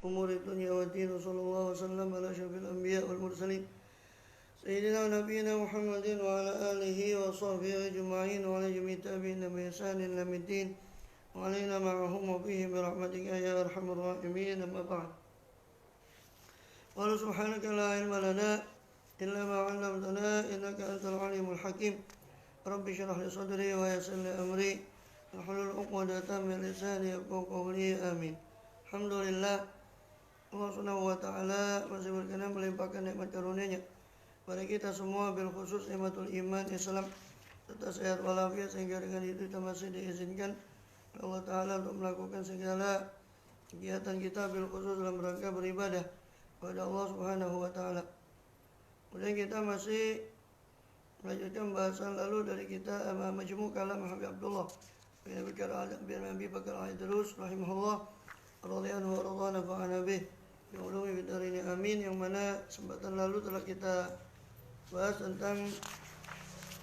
أمور الدنيا والدين وصلى الله وسلم على أشرف الأنبياء والمرسلين سيدنا ونبينا محمد وعلى آله وصحبه أجمعين وعلى جميع التابعين بإحسان إلى يوم الدين وعلينا معهم وفيهم برحمتك يا أرحم الراحمين. أما بعد قال سبحانك لا علم لنا إلا ما علمتنا إنك أنت العليم الحكيم. رب اشرح لي صدري ويسر لي أمري واحلل عقدة من لساني يفقهوا قولي آمين. Alhamdulillah, Allah Subhanahu wa taala masih berkenan melimpahkan nikmat karunia-Nya pada kita semua, bil khusus nikmatul iman, Islam serta sehat walafiat, sehingga dengan itu kita masih diizinkan Allah taala untuk melakukan segala kegiatan kita bil khusus dalam rangka beribadah kepada Allah Subhanahu wa taala. Kemudian kita masih melanjutkan bahasan lalu dari kita Majmu' Kalam Habib Abdullah bin Abi Bakar Al-Idrus rahimahullah radhiyallahu anhu wa nafa'ana bih bi ulumi fid darini amin, yang mana kesempatan lalu telah kita bahas tentang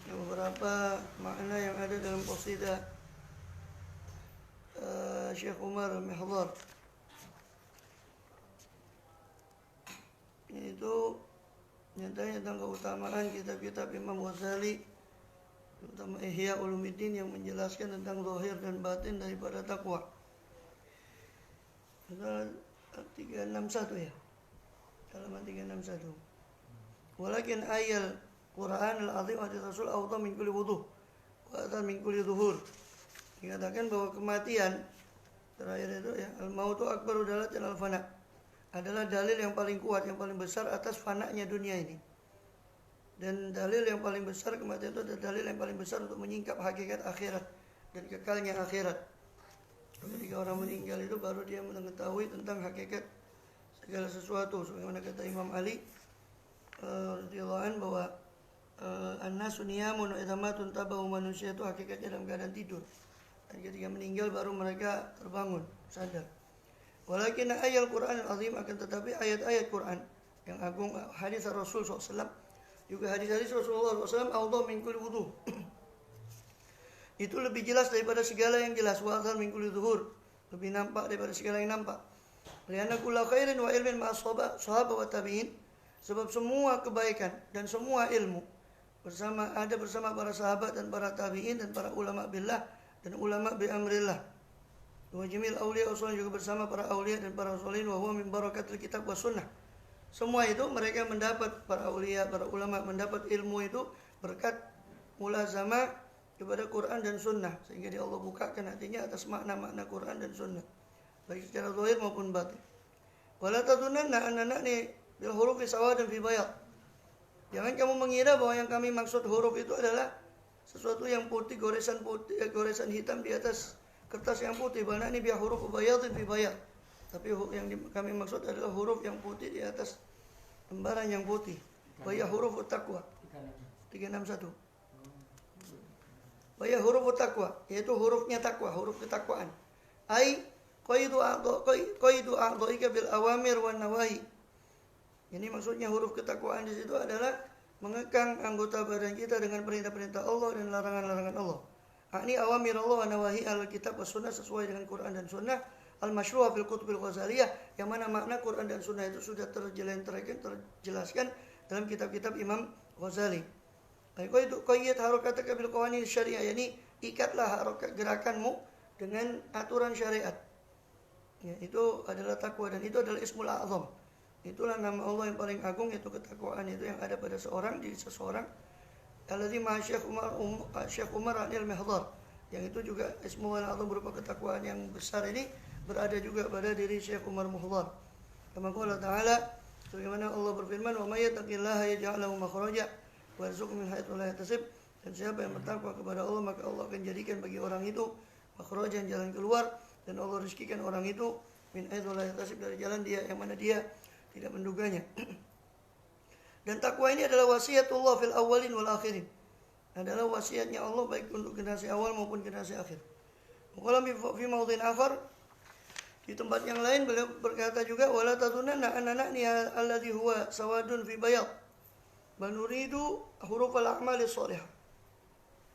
beberapa makna yang ada dalam qasidah Syekh Umar Al-Mihdhar, yaitu nyatanya tentang keutamaan kitab-kitab Imam Ghazali, terutama Ihya Ulumuddin, yang menjelaskan tentang zahir dan batin daripada takwa. 361 ya, halaman 361. Walakin ayal Quran al-azim hadis Rasul awta min kulli wuduh wa atal min kulli zuhur. Dikatakan bahwa kematian terakhir itu ya, al-mautu akbaru dalatin al-fana, adalah dalil yang paling kuat, yang paling besar atas fananya dunia ini. Dan dalil yang paling besar, kematian itu adalah dalil yang paling besar untuk menyingkap hakikat akhirat dan kekalnya akhirat. Ketika orang meninggal itu baru dia mengetahui tentang hakikat segala sesuatu. Sebagaimana kata Imam Ali radhiyallahu anhu bahwa an-nasu niyamun wa idza matun tabahu, manusia itu hakikatnya dalam keadaan tidur. Dan ketika meninggal baru mereka terbangun, sadar. Walakin ayat Quran al-azim, akan tetapi ayat-ayat Quran yang agung, hadis Rasul SAW, juga hadis-hadis Rasulullah SAW, Allah min kulli wuduh, itu lebih jelas daripada segala yang jelas. Wa azhar min kulli zuhur, lebih nampak daripada segala yang nampak. Lianna kulla khairin wa ilmin ma'a sahabat wa tabi'in, sebab semua kebaikan dan semua ilmu ada bersama para sahabat dan para tabi'in dan para ulama billah dan ulama bi amrillah. Wa jamil auliya usul, juga bersama para aulia dan para solihin. Wa huwa min barakatil kitab wa sunnah. Semua itu mereka mendapat, para aulia, para ulama mendapat ilmu itu berkat mulazamah kepada Quran dan Sunnah, sehingga dia Allah bukakan hatinya atas makna-makna Quran dan Sunnah, baik secara zahir maupun batin. Wala tadunanna annani bil hurufi sawadan fi bayad. Jangan kamu mengira bahwa yang kami maksud huruf itu adalah sesuatu yang putih, goresan hitam di atas kertas yang putih. Balani bi huruf bayadin fi bayad. Tapi yang kami maksud adalah huruf yang putih di atas lembaran yang putih. Wa ya huruf taqwa 361. Wa ya huruf taqwa, yaitu hurufnya takwa, huruf ketakwaan. Ai qaidu a'dha'ika bil awamir wan nawahi. Ini maksudnya huruf ketakwaan di situ adalah mengekang anggota badan kita dengan perintah-perintah Allah dan larangan-larangan Allah. Ini awamir Allah wa nawahi al-kitab was sunnah, sesuai dengan Quran dan Sunnah. Al-masyru'ah fil kutubil ghazaliyah, yang mana makna Quran dan Sunnah itu sudah terjelaskan dalam kitab-kitab Imam Ghazali. Qayyid harakataka bil qawanin syariah, yakni ikatlah harakat gerakanmu dengan aturan syariat. Ya, itu adalah takwa, dan itu adalah ismul a'zam. Itulah nama Allah yang paling agung, yaitu ketakwaan itu yang ada pada diri seseorang. Alladzi ma'a Syekh Umar Al-Mihdhar, yang itu juga ismul a'zam berupa ketakwaan yang besar ini berada juga pada diri Syekh Umar Mihdhar. Kama qala ta'ala, sebagaimana Allah berfirman, wa may yattaqillaha yaj'al lahu makhraja wa yarzuqhu min haitsu la yahtasib. Dan siapa yang bertakwa kepada Allah, maka Allah akan jadikan bagi orang itu makhrajan, jalan keluar, dan Allah rezekikan orang itu min haitsu la yahtasib, dari jalan dia yang mana dia tidak menduganya. Dan takwa ini adalah wasiatullah fil awwalin wal akhirin, adalah wasiatnya Allah baik untuk generasi awal maupun generasi akhir. Qala fi mawdhin akhar, di tempat yang lain beliau berkata juga, wala tadunanna annani alladhi huwa sawadun fi bayad bal nuridu huruf al-a'mali shalihah.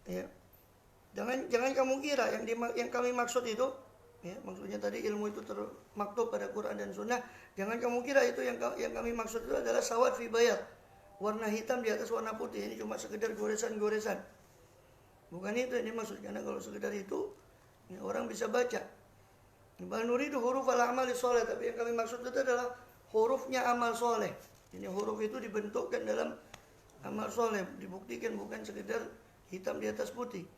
Ya. Jangan kamu kira yang kami maksud itu Ya, maksudnya tadi ilmu itu termaktub pada Quran dan Sunnah. Jangan kamu kira itu yang kami maksud itu adalah sawat fi bayat, warna hitam di atas warna putih. Ini cuma sekedar goresan-goresan. Bukan itu ini maksud. Karena kalau sekedar itu ya, orang bisa baca. Bal nuridu huruf al-amali soleh, tapi yang kami maksud itu adalah hurufnya amal soleh. Ini huruf itu dibentukkan dalam amal soleh, dibuktikan bukan sekedar hitam di atas putih.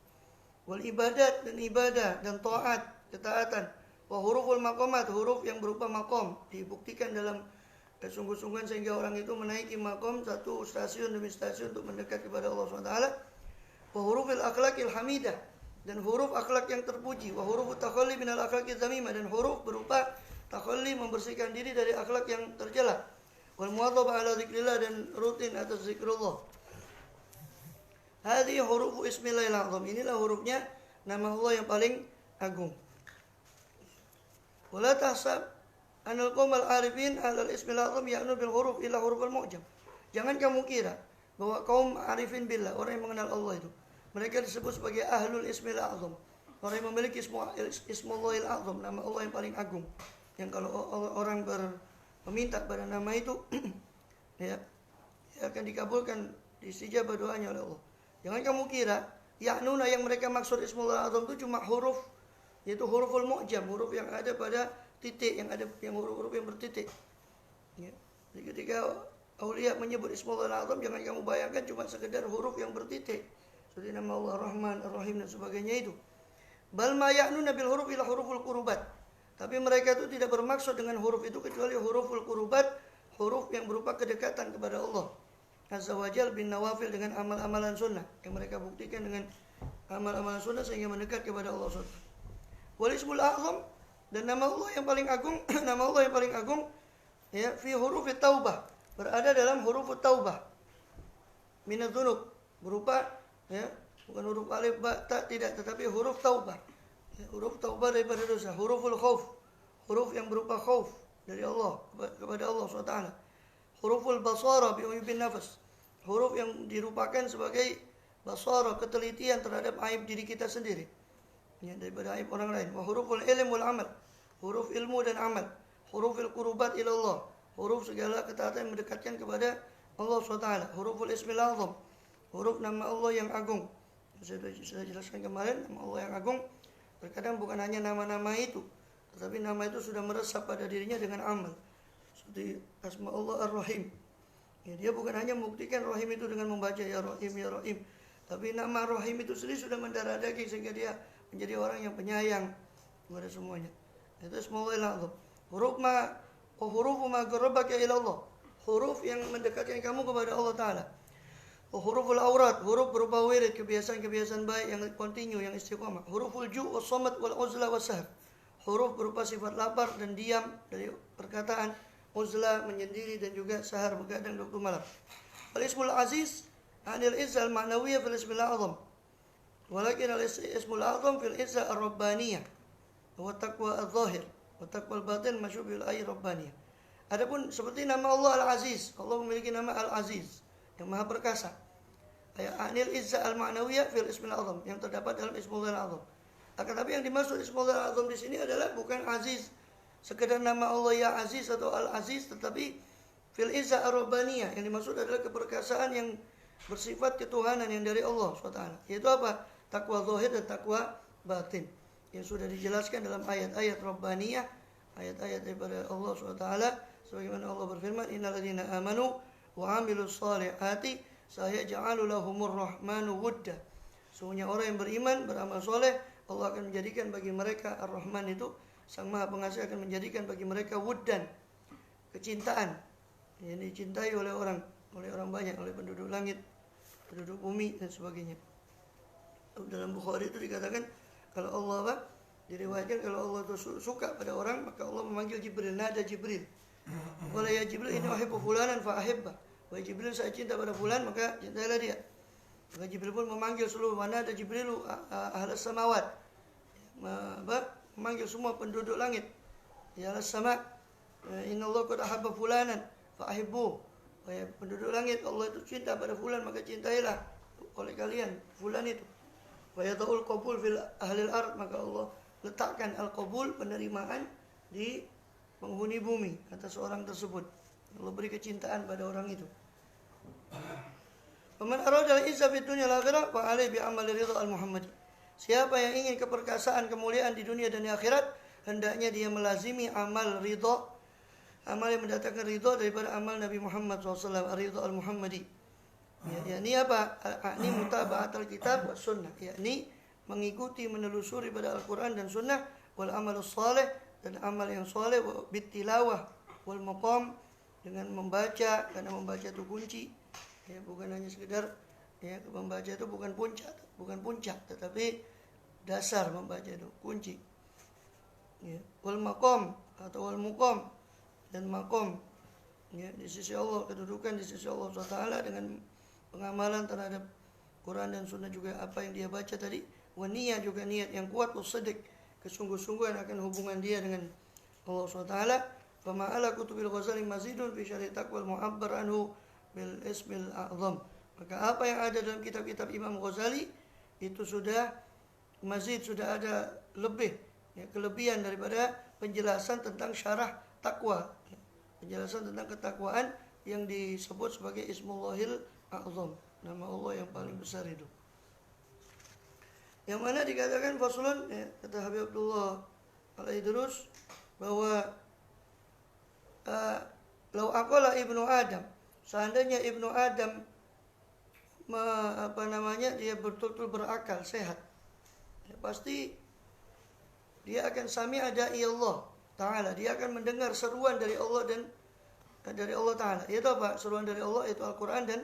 Wal ibadat, dan ibadah dan taat, ketaatan. Wa huruful maqamat, huruf yang berupa maqam, dibuktikan dalam sungguh-sungguhan sehingga orang itu menaiki maqam satu stasiun demi stasiun untuk mendekat kepada Allah SWT. Wa hurufil akhlaqil hamidah, dan huruf akhlak yang terpuji. Wa huruf takhalli minal akhlaqi dzamimah, dan huruf berupa takhalli membersihkan diri dari akhlak yang tercela. Wal muwadhabah ala dzikrillah, dan rutin atas zikrullah. Hadhi hurufu ismillahil azam, inilah hurufnya nama Allah yang paling agung. Wala tahsab anal qaumal arifin alal ismil azam ya'nu bil huruf illa hurufal mu'jam. Jangan kamu kira bahwa kaum arifin billah, orang yang mengenal Allah itu, mereka disebut sebagai ahlul ismil azam, orang yang memiliki ismullahil azam, nama Allah yang paling agung. Yang kalau orang meminta pada nama itu ya akan dikabulkan, istijabah doanya oleh Allah. Jangan kamu kira ya'nuna yang mereka maksud ismullahil azam itu cuma huruf, yaitu huruful mu'jam, huruf yang ada pada titik, yang huruf-huruf yang bertitik. Ya. Jadi ketika aulia menyebut ismullahil azam, jangan kamu bayangkan cuma sekedar huruf yang bertitik. Seperti nama Allah Rahman, Ar-Rahim dan sebagainya itu. Bal ma ya'nuna bil huruf ila huruful qurubat. Tapi mereka itu tidak bermaksud dengan huruf itu kecuali huruful qurubat, huruf yang berupa kedekatan kepada Allah Azza wa Jal bin nawafil, dengan amal-amalan sunnah yang mereka buktikan dengan amal-amalan sunnah sehingga mendekat kepada Allah SWT. Wal ismul azam, dan nama Allah yang paling agung nama Allah yang paling agung ya fi huruf taubah, berada dalam huruf taubah minadz dzunub, berupa ya bukan huruf alif ba ta, tidak, tetapi huruf taubah ya, huruf taubah daripada dosa. Huruful khauf, huruf yang berupa khauf dari Allah kepada Allah SWT. Huruful basara bi uyubin nafas, huruf yang dirupakan sebagai basara, ketelitian terhadap aib diri kita sendiri ya, daripada aib orang lain. Wa huruful ilm wal amal, huruf ilmu dan amal. Hurufil qurubat ila Allah, huruf segala ketaatan yang mendekatkan kepada Allah SWT. Huruful ismil azam, huruf nama Allah yang agung. Saya sudah jelaskan kemarin, nama Allah yang agung terkadang bukan hanya nama-nama itu, tetapi nama itu sudah meresap pada dirinya dengan amal. Seperti asma Allah Ar-Rahim ya, dia bukan hanya membuktikan Rahim itu dengan membaca ya Rahim ya Rahim, tapi nama Rahim itu sendiri sudah mendarah daging sehingga dia menjadi orang yang penyayang kepada semuanya. Itu asma Allah Al-Azam. Huruf ma qarrabaka ila Allah, huruf yang mendekatkan kamu kepada Allah Ta'ala. Huruful aurat, huruf berupa wirid, kebiasaan-kebiasaan baik yang kontinu, yang istiqamah. Huruful ju' was samad wal uzla was sahr, huruf berupa sifat lapar dan diam dari perkataan, uzla menyendiri, dan juga sahar begadang waktu malam. Al-ismul aziz anil izza al-ma'nawiyah fil ismil azam, walakin al-ismul azam fil izza ar-rabbaniyah wa taqwa al-zahir wa taqwa al-batin masyubil ay rabbaniyah. Adapun seperti nama Allah Al-Aziz, Allah memiliki nama Al-Aziz yang maha perkasa. Anil izza al-ma'nawiyah fil ismil azam, yang terdapat dalam ismullahil azam. Akan tapi yang dimaksud ismullahil azam di sini adalah bukan aziz sekedar nama Allah ya Aziz atau Al-Aziz, tetapi fil izza ar-rabbaniyah, yang dimaksud adalah keperkasaan yang bersifat ketuhanan yang dari Allah SWT. Yaitu apa? Takwa zahir dan takwa batin, yang sudah dijelaskan dalam ayat-ayat rabbaniyah, ayat-ayat daripada Allah SWT. Sebagaimana Allah berfirman, innal ladzina amanu wa amilus solihati sayaj'alu lahumur rahmanu wudda. Sesungguhnya orang yang beriman, beramal soleh, Allah akan menjadikan bagi mereka, Ar-Rahman itu Sang Maha Pengasih akan menjadikan bagi mereka wuddan, kecintaan yang dicintai oleh orang banyak, oleh penduduk langit, penduduk bumi dan sebagainya. Dalam Bukhari itu dikatakan kalau Allah diriwayatkan kalau Allah itu suka pada orang, maka Allah memanggil Jibril, nada Jibril. Wala ya Jibril inni uhibbu fulanan fa ahibba. Wahai Jibril, saya cinta pada fulan, maka cintailah dia. Maka Jibril pun memanggil seluruh nada Jibril ahlas samawat. Memanggil semua penduduk langit. Ya ahlas sama, innallaha qad ahabba fulanan fa ahibbu. Wahai penduduk langit, Allah itu cinta pada fulan, maka cintailah oleh kalian fulan itu. Wa yadul qabul fil ahlil ard, maka Allah letakkan al-qabul, penerimaan di penghuni bumi atas orang tersebut. Allah beri kecintaan pada orang itu. Faman arada al-izza fid dunya wal akhirah fa alaihi bi amali ridha al-Muhammadi. Siapa yang ingin keperkasaan, kemuliaan di dunia dan di akhirat, hendaknya dia melazimi amal ridha, amal yang mendatangkan ridha daripada amal Nabi Muhammad SAW, ridha al-Muhammadi. Yakni apa? Yakni mutaba'at al-kitab was sunnah, yakni mengikuti, menelusuri pada Al-Quran dan Sunnah, wal amalus saleh, dan amal yang soleh, bitilawah wal maqam, dengan membaca, karena membaca itu kunci, ya, bukan hanya sekedar, ya, membaca itu bukan puncak, tetapi dasar membaca itu kunci, ya. Wal maqam atau wal muqam, dan maqam, ya, di sisi Allah, kedudukan di sisi Allah SWT dengan pengamalan terhadap Quran dan Sunnah, juga apa yang dia baca tadi. Waniyah, juga niat yang kuat, usidq, kesungguh-sungguhan akan hubungan dia dengan Allah SWT. Fama'ala kutubil Ghazali mazidun fi syarih taqwal mu'abbar anhu bil ismil a'zam. Maka apa yang ada dalam kitab-kitab Imam Ghazali itu sudah mazid, sudah ada lebih, ya, kelebihan daripada penjelasan tentang syarah takwa, penjelasan tentang ketakwaan yang disebut sebagai Ismullahil A'zam, nama Allah yang paling besar itu. Yang mana dikatakan faslun, ya, kata Habib Abdullah Al-Idrus, bahwa lau aqala ibnu Adam, seandainya ibnu Adam dia betul-betul berakal, sehat, ya, pasti dia akan sami'a da'i Allah Ta'ala, dia akan mendengar seruan dari Allah dan dari Allah Ta'ala. Itu apa? Seruan dari Allah itu Al-Quran dan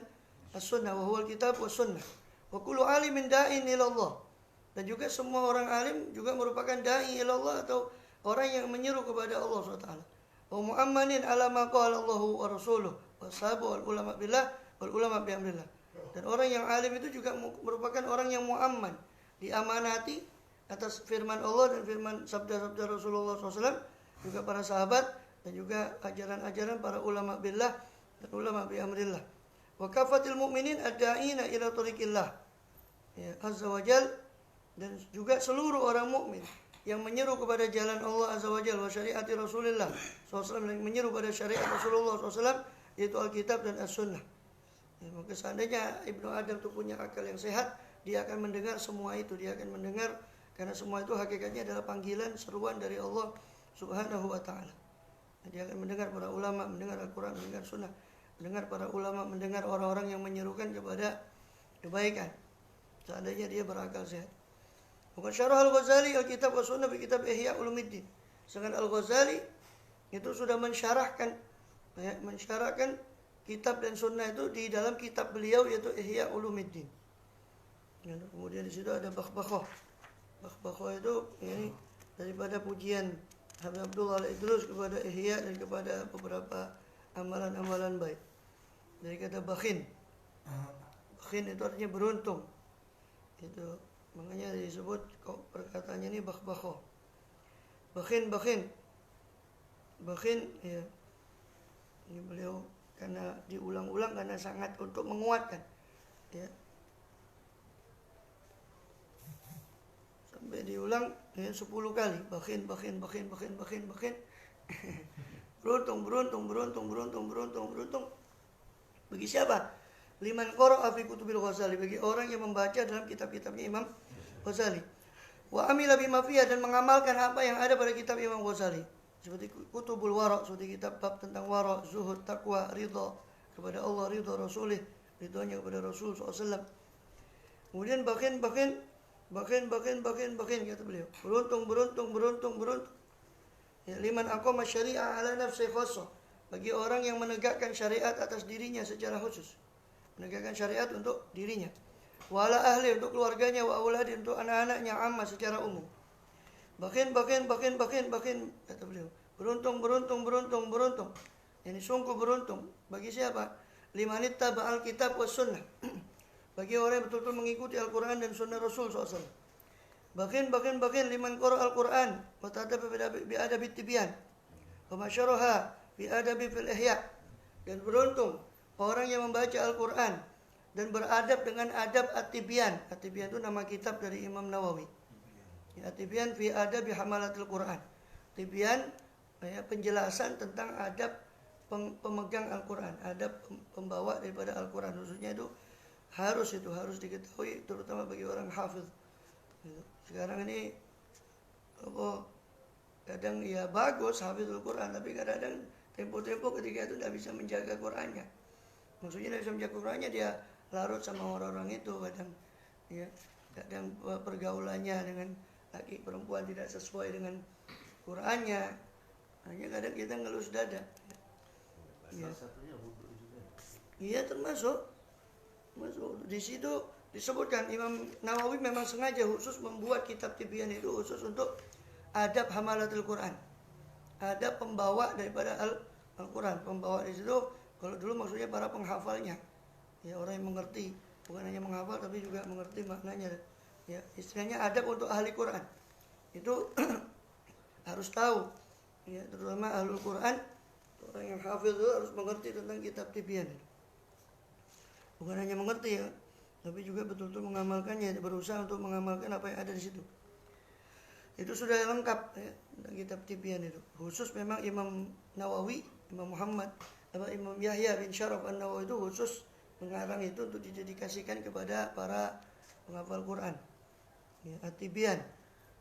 As-Sunnah, wa huwal kitab wa sunnah. Wa kullu alimin da'in ilallah. Dan juga semua orang alim juga merupakan da'i ilallah, atau orang yang menyeru kepada Allah SWT. Wa mu'ammanin ala ma qala Allahu wa rasuluh wa sahabu wal ulama billah wal ulama bi amrillah. Dan orang yang alim itu juga merupakan orang yang mu'amman, diamanati atas firman Allah dan firman sabda-sabda Rasulullah SAW, juga para sahabat, dan juga ajaran-ajaran para ulama billah dan ulama bi amrillah. Wa kafatil mu'minin ad-da'ina ila tariqillah, ya, azza wa jal, dan juga seluruh orang mukmin yang menyeru kepada jalan Allah azza wa jal, wa syariati Rasulullah SAW, yang menyeru pada syariat Rasulullah SAW, yaitu Alkitab dan As-Sunnah. Ya, maka seandainya Ibnu Adam itu punya akal yang sehat, dia akan mendengar semua itu, dia akan mendengar, karena semua itu hakikatnya adalah panggilan, seruan dari Allah Subhanahu wa Ta'ala. Dia akan mendengar para ulama, mendengar Al-Quran, mendengar Sunnah, mendengar para ulama, mendengar orang-orang yang menyerukan kepada kebaikan, seandainya dia berakal sehat. Bukan syarah Al-Ghazali Al-Kitab wa Sunnah bi kitab Ihya Ulumuddin. Sedangkan Al-Ghazali itu sudah mensyarahkan, ya, mensyarahkan kitab dan sunnah itu di dalam kitab beliau, yaitu Ihya Ulumuddin. Ya, kemudian di situ ada bakhbakhah. Bakhbakhah itu ini daripada pujian Habib Abdullah Al-Idrus kepada Ihya dan kepada beberapa amalan-amalan baik. Dari kata bakhin. Bakhin itu artinya beruntung. Itu makanya disebut perkataannya ini bakhbakhah. Bakhin, ya. Ini beliau karena diulang-ulang, karena sangat untuk menguatkan, ya. Sampai diulang, ya, 10 kali. Bakhin. Beruntung. Bagi siapa? Liman qara'a fi kutubil Ghazali, bagi orang yang membaca dalam kitab-kitabnya Imam Ghazali. Wa amila bima fiha, dan mengamalkan apa yang ada pada kitab Imam Ghazali. Seperti Kutubul Wara', seperti kitab bab tentang wara', zuhud, takwa, ridha kepada Allah, ridha Rasulih, ridhanya kepada Rasul SAW. Kemudian bakhin, kata beliau. Beruntung. Ya, liman aqama syari'ah ala nafsi khassah, bagi orang yang menegakkan syariat atas dirinya secara khusus. Menegakkan syariat untuk dirinya. Wa ala ahli, untuk keluarganya, wa auladi, untuk anak-anaknya, amma, secara umum. Bakhin, kata beliau. Beruntung. Ini sungguh beruntung. Bagi siapa? Limanit taba'al kitab was sunnah. Bagi orang yang betul-betul mengikuti Al-Quran dan sunnah Rasul SAW. Bakhin, liman qara Al-Quran wa ta'adaba bi adabi tibyan wa masyaraha bi adabi fil ihya. Dan beruntung orang yang membaca Al-Quran dan beradab dengan adab At-Tibyan. At-Tibyan itu nama kitab dari Imam Nawawi. Ya, tibyan fi adab hamalatil Quran. Tibyan ya, penjelasan tentang adab pemegang Al-Quran, adab pembawa daripada Al-Quran, khususnya itu harus diketahui terutama bagi orang hafiz. Sekarang ini kadang ya bagus hafizul Quran, tapi kadang tempo-tempo ketika itu tidak bisa menjaga Qurannya. Maksudnya tidak bisa menjaga Qurannya, dia larut sama orang-orang itu, kadang pergaulannya dengan laki perempuan tidak sesuai dengan Qurannya. Hanya kadang kita ngelus dada. Ya. Iya termasuk di situ disebutkan Imam Nawawi memang sengaja khusus membuat kitab tibyan itu khusus untuk adab hamalatul Quran, adab pembawa daripada Al-Quran. Pembawa di situ kalau dulu maksudnya para penghafalnya, ya orang yang mengerti, bukan hanya menghafal tapi juga mengerti maknanya. Ya, istilahnya adab untuk ahli Quran itu harus tahu, ya, terutama ahlul Quran, orang yang hafil itu harus mengerti tentang kitab tibyan. Bukan hanya mengerti ya, tapi juga betul-betul mengamalkannya, berusaha untuk mengamalkan apa yang ada di situ. Itu sudah lengkap ya, tentang kitab tibyan itu. Khusus memang Imam Nawawi, Imam Yahya bin Syaraf An-Nawawi itu khusus mengarang itu untuk didedikasikan kepada para penghafal Quran. Ya, At-Tibyan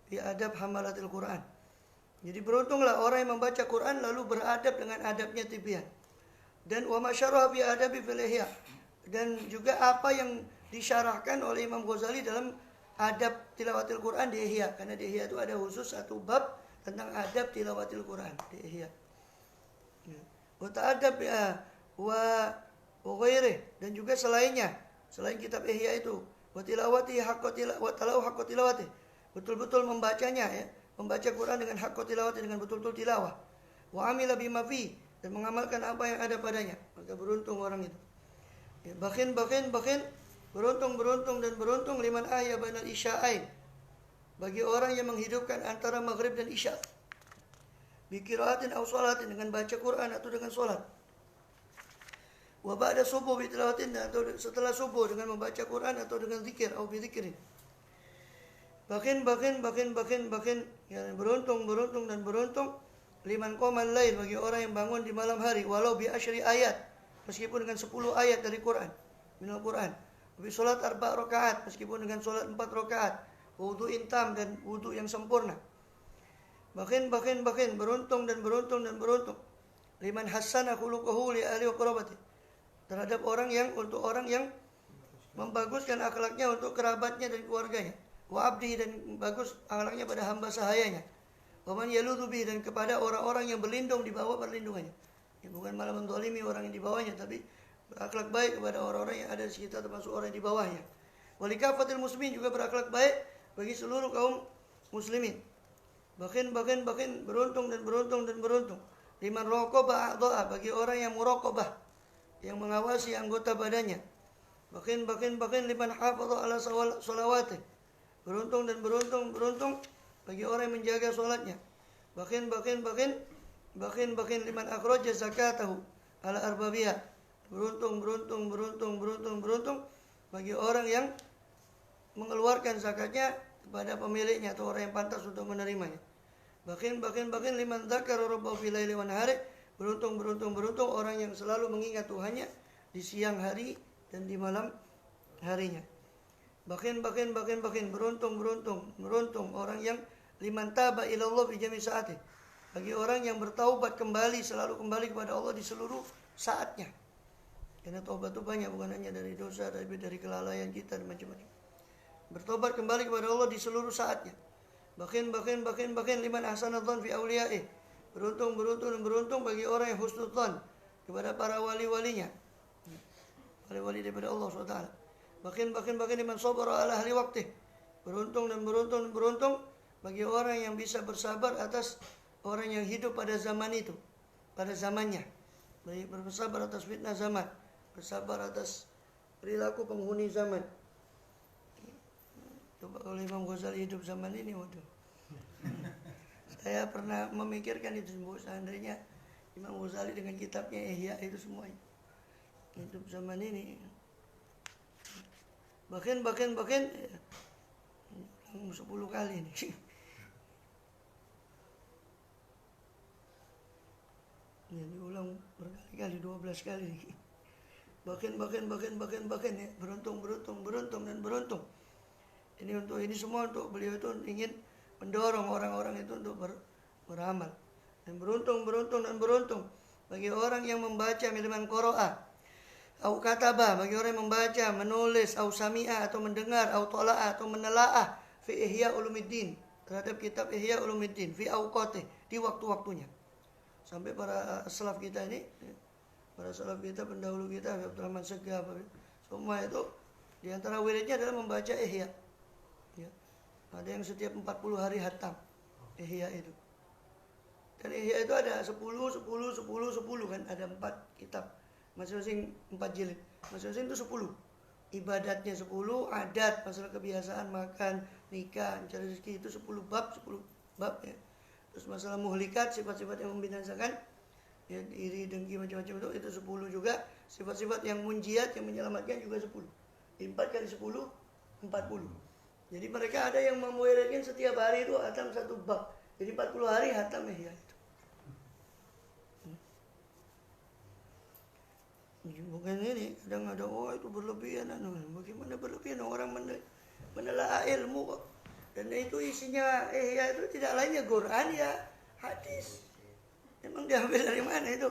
fi adab hamalatil Quran. Jadi beruntunglah orang yang membaca Quran lalu beradab dengan adabnya tibyan. Dan wa masyaraha fi adabi fil ihya. Dan juga apa yang disyarahkan oleh Imam Ghazali dalam adab tilawatil Quran di Ihya. Karena di Ihya itu ada khusus satu bab tentang adab tilawatil Quran di Ihya. Wa ta'adab wa ghairih, dan juga selainnya, selain kitab Ihya itu, wa tilawati haqqa tilawati, betul-betul membacanya ya, membaca Quran dengan haqqa tilawati, dengan betul-betul tilawah. Wa amila bima fi, dan mengamalkan apa yang ada padanya. Maka beruntung orang itu. Ya, bahkan beruntung liman ahya bainal isya'ain, bagi orang yang menghidupkan antara maghrib dan isya, bi qiraatin aw shalatin, dengan baca Quran atau dengan salat. Wa ba'da subuh bi tilawatin, atau setelah subuh dengan membaca Quran atau dengan zikir atau bi zikrin. Bahkan ya, beruntung liman qamal lail, bagi orang yang bangun di malam hari, walau bi asyri ayat, meskipun dengan 10 ayat dari Quran, minal Quran. Bi salat 4 rakaat, meskipun dengan salat 4 rakaat, wudu intam, dan wudu yang sempurna. Bahkan beruntung liman hassana khuluquhu li ahli wa qarabati, terhadap untuk orang yang membaguskan akhlaknya untuk kerabatnya dan keluarganya. Wa abdi, dan bagus akhlaknya pada hamba sahayanya. Wa man yaludhu bi, dan kepada orang-orang yang berlindung di bawah perlindungannya. Ya, bukan malah menzalimi orang yang di bawahnya, tapi berakhlak baik kepada orang-orang yang ada di sekitar, termasuk orang yang di bawahnya. Walikafatil muslimin, juga berakhlak baik bagi seluruh kaum muslimin. Bahkan beruntung. Liman raqaba a'dha'a, bagi orang yang muraqabah, yang mengawasi anggota badannya. Bahkan liman hafadha ala sholawatih, beruntung bagi orang yang menjaga salatnya. Bahkan liman akhraja zakatahu ala arbabiyah, beruntung bagi orang yang mengeluarkan zakatnya kepada pemiliknya atau orang yang pantas untuk menerimanya. Bahkan liman dzakara rabbahu fil laili wan nahari, beruntung orang yang selalu mengingat Tuhannya di siang hari dan di malam harinya. Bahkan beruntung orang yang liman taba ilallah fi jami' saatih, bagi orang yang bertaubat selalu kembali kepada Allah di seluruh saatnya. Karena taubat itu banyak, bukan hanya dari dosa, tapi dari kelalaian kita dan macam-macam. Bertobat kembali kepada Allah di seluruh saatnya. Bahkan liman ahsanadzan fi awliyaih, beruntung bagi orang yang husnudzan kepada para wali-walinya, wali-wali daripada Allah SWT. Bahkan liman sabara ala ahli waqtih, beruntung bagi orang yang bisa bersabar atas orang yang hidup pada zaman itu, pada zamannya. Baik, bersabar atas fitnah zaman, bersabar atas perilaku penghuni zaman. Coba kalau Imam Ghazali hidup zaman ini, waduh. Saya pernah memikirkan itu, seandainya Imam Ghazali dengan kitabnya Ihya itu semuanya hidup zaman ini. Bahkan 10 kali nih. Ya, diulang berkali-kali, 12 kali nih. Bahkan ya, beruntung. Ini semua untuk beliau itu ingin mendorong orang-orang itu untuk beramal. Dan beruntung bagi orang yang membaca miliman qara'a au kataba, bagi orang yang membaca, menulis, au sami'a atau mendengar, au tala'a atau menelaah fi Ihya Ulumuddin, terhadap kitab Ihya Ulumuddin fi awqatih, di waktu-waktunya. Sampai para salaf kita ini, para salaf kita, pendahulu kita, Abdurrahman Segaf, semua itu di antara wiridnya adalah membaca Ihya. Ya. Ada yang setiap 40 hari hatam Ihya itu. Dan Ihya itu ada 10 kan, ada 4 kitab. Masing-masing 4 jilid. Masing-masing itu 10. Ibadatnya 10, adat, masalah kebiasaan makan, nikah, mencari rezeki itu 10 bab ya. Terus masalah muhlikat, sifat-sifat yang membinasakan, ya, iri, dengki, macam-macam itu 10 juga. Sifat-sifat yang munjiat, yang menyelamatkan juga 10. 4 kali 10, 40. Jadi mereka ada yang memuridkan setiap hari itu hatam 1 bab. Jadi 40 hari hatam Ihya itu. Bukan ini, kadang ada, itu berlebihan. Bagaimana berlebihan? Orang menelaah ilmu kok. Dan itu isinya Ihya itu tidak lainnya Quran ya hadis. Emang diambil dari mana itu?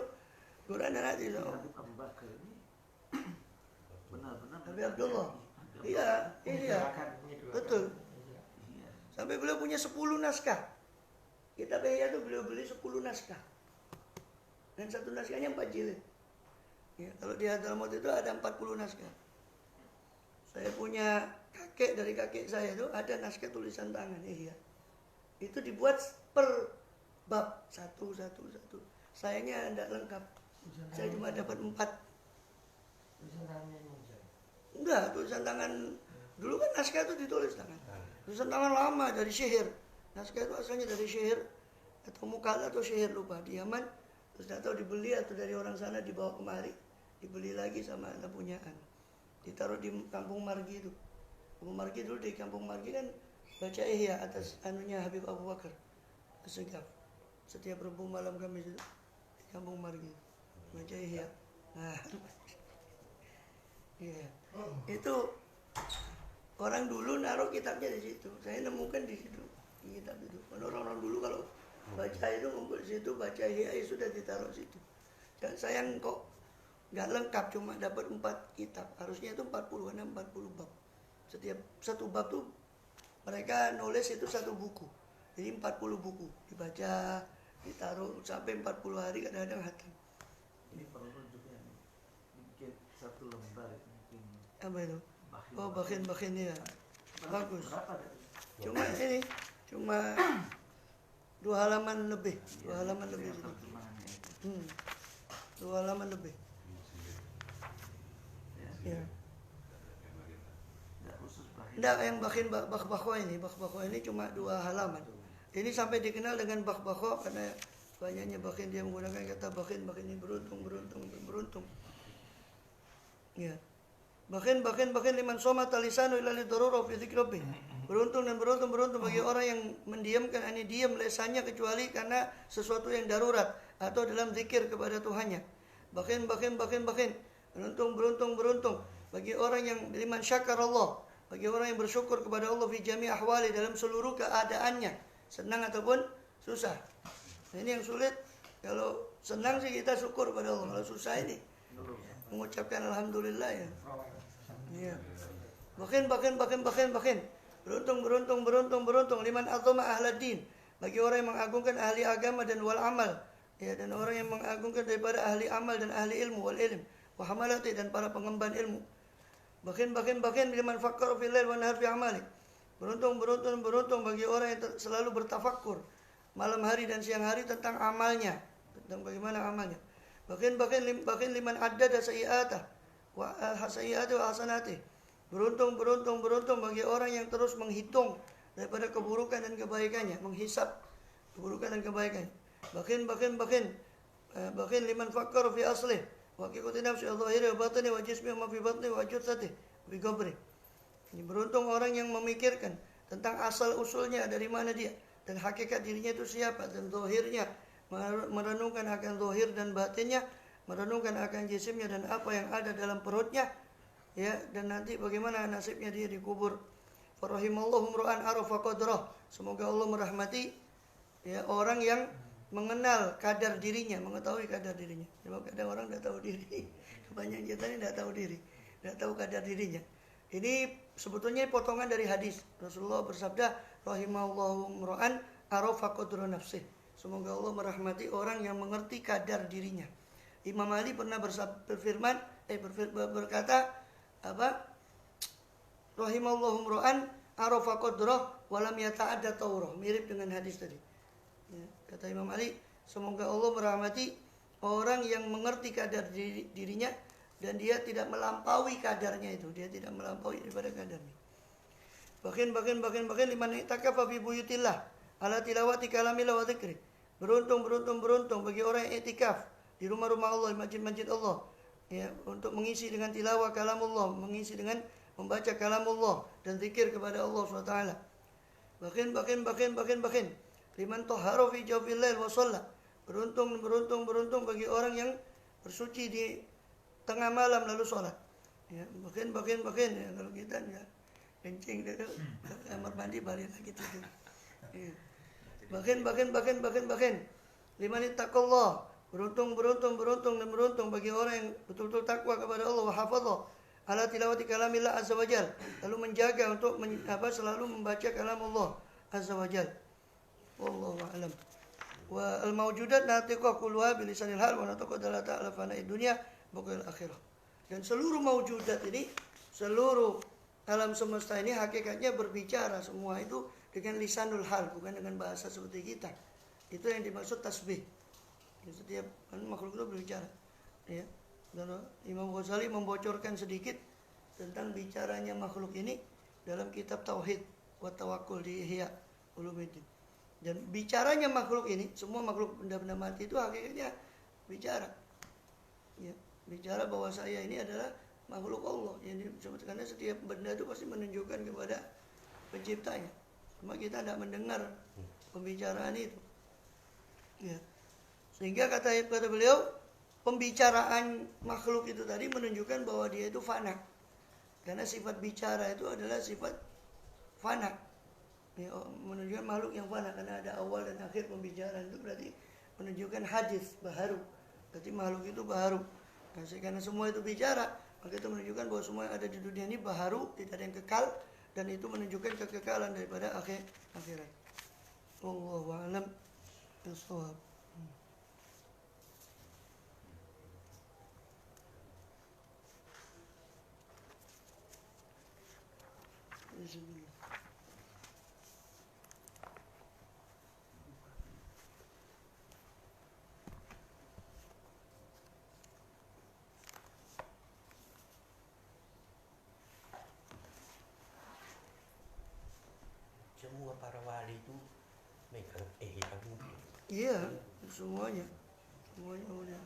Quran dan hadis. Benar-benar. Habib Abdullah. Iya. Betul. Sampai beliau punya 10 naskah. Kitab Ihya itu beliau beli 10 naskah. Dan satu naskahnya 4 jilid. Ya, kalau di Hadramaut itu ada 40 naskah. Saya punya kakek, dari kakek saya itu ada naskah tulisan tangan Ihya. Itu dibuat per bab satu. Sayangnya tidak lengkap. Saya cuma dapat 4. Tulisan tangannya Enggak, tulisan tangan dulu kan naskah itu ditulis tangan. Tulisan tangan lama dari syair. Naskah itu asalnya dari syair atau mukalla atau syair, lupa, di Yaman. Terus tidak tahu dibeli atau dari orang sana dibawa kemari, dibeli lagi sama anak punyaan, ditaruh di Kampung Margi itu. Kampung Margi dulu, di Kampung Margi kan baca Ihya atas anunya Habib Abu Bakar Segaf. Setiap Rabu malam Kamis itu di Kampung Margi baca Ihya. Nah, iya. Itu orang dulu naruh kitabnya di situ. Saya nemukan di situ, di kitab itu. Orang-orang dulu kalau baca itu ngumpul di situ, baca Ihya sudah ditaruh di situ. Dan sayang kok nggak lengkap, cuma dapat 4 kitab. Harusnya itu 40, karena 40 bab. Setiap satu bab tuh mereka nulis itu 1 buku. Jadi 40 buku dibaca, ditaruh sampai 40 hari kadang-kadang hatam. Ini perlu juga bikin 1 lembar mungkin. Apa itu? Bahin ya. Bagus. Berapa? Cuma 2 halaman lebih. 2 halaman lebih sedikit. 2 halaman lebih. Ya. Enggak, yang Bakhbakho ini cuma 2 halaman. Ini sampai dikenal dengan Bakhbakho karena banyaknya bakhin, dia menggunakan kata bakhin ini beruntung. Ya. Bakhin liman soma talisanu ila lidarura fi dzikri rabbih. Beruntung bagi orang yang mendiamkan diam lesannya kecuali karena sesuatu yang darurat atau dalam zikir kepada Tuhannya. Bakhin. Beruntung bagi orang yang liman syakarallah, bagi orang yang bersyukur kepada Allah fi jami' ahwali, dalam seluruh keadaannya, senang ataupun susah. Nah, ini yang sulit. Kalau senang sih kita syukur kepada Allah. Kalau susah ini mengucapkan alhamdulillah ya. Iya. Bakhin. Beruntung liman azama ahladin, bagi orang yang mengagungkan ahli agama dan wal amal. Ya, dan orang yang mengagungkan daripada ahli amal dan ahli ilmu wal ilm wa hamalati, dan para pengemban ilmu. Bakhin liman fakkara fil lail wa nahar fi amali. Beruntung bagi orang yang selalu bertafakkur malam hari dan siang hari tentang amalnya, tentang bagaimana amalnya. Bakhin liman addada sayyi'atah wa hasanatih. Beruntung bagi orang yang terus menghitung daripada keburukan dan kebaikannya, menghisap keburukan dan kebaikan. Bakhin liman fakkara fi aslih wa haqiqati nafsi adh-dhahiri wa batini wa jismi wa ma fi batni wa jutsati bi qabri. Ini beruntung orang yang memikirkan tentang asal usulnya, dari mana dia, dan hakikat dirinya itu siapa, dan zahirnya, merenungkan akan zahir dan batinnya, merenungkan akan jisimnya dan apa yang ada dalam perutnya, ya, dan nanti bagaimana nasibnya dia dikubur. Farahimallahu mru'an arafa qadrah. Semoga Allah merahmati, ya, orang yang mengenal kadar dirinya, mengetahui kadar dirinya. Sebab kadang orang tidak tahu diri. Kebanyakan kita ini tidak tahu diri, tidak tahu kadar dirinya. Ini sebetulnya potongan dari hadis. Rasulullah bersabda, rahimallahu mru'an arafa qadra nafsih. Semoga Allah merahmati orang yang mengerti kadar dirinya. Imam Ali pernah berkata apa? Rahimallahu mru'an arafa qadrah walam yata'adda tawrah. Mirip dengan hadis tadi. Ya, kata Imam Ali, semoga Allah merahmati orang yang mengerti kadar dirinya dan dia tidak melampaui kadarnya itu. Dia tidak melampaui daripada kadarnya. Bahkan liman itakafa fi buyutillah ala tilawati kalamillah wa dzikri. Beruntung bagi orang yang iktikaf di rumah-rumah Allah, masjid-masjid Allah. Ya, untuk mengisi dengan tilawah kalamullah, mengisi dengan membaca kalamullah dan zikir kepada Allah SWT. Bahkan liman tahara fi jawfil lail wa shalla. Beruntung bagi orang yang bersuci di tengah malam lalu sholat. Ya, bahkan ya, kalau kita enggak kencing dulu kamar mandi balik lagi tidur. Ya. Bahkan liman ittaqallah. Beruntung bagi orang yang betul-betul takwa kepada Allah, wa hafadha ala tilawati kalamillah azza wajal, lalu menjaga untuk selalu membaca kalam Allah azza wajal. Wallahu a'lam. Wa al mawjudat natiqah kulluha bilisanil hal wa nataqad la ta'ala fanaid dunya baqil akhirah. Dan seluruh mawjudat ini, seluruh alam semesta ini hakikatnya berbicara semua itu dengan lisanul hal, bukan dengan bahasa seperti kita. Itu yang dimaksud tasbih. Setiap makhluk itu berbicara, ya. Dan Imam Ghazali membocorkan sedikit tentang bicaranya makhluk ini dalam kitab Tauhid wa Tawakkul di Ihya Ulumuddin. Dan bicaranya makhluk ini, semua makhluk benda-benda mati itu hakikatnya bicara, ya. Bicara bahwa saya ini adalah makhluk Allah. Yang disebutkan, karena setiap benda itu pasti menunjukkan kepada penciptanya. Cuma kita tidak mendengar pembicaraan itu, ya. Sehingga kata beliau, pembicaraan makhluk itu tadi menunjukkan bahwa dia itu fana. Karena sifat bicara itu adalah sifat fana. Ya, menunjukkan makhluk yang fana, karena ada awal dan akhir pembicaraan itu berarti menunjukkan hadis baharu. Berarti makhluk itu baharu. Nah, karena semua itu bicara, maka itu menunjukkan bahwa semua yang ada di dunia ini baharu, tidak ada yang kekal, dan itu menunjukkan kekekalan daripada akhirat. Wallahu a'lam bishawab. Semua para wali itu megang kamu. Iya, semuanya udah.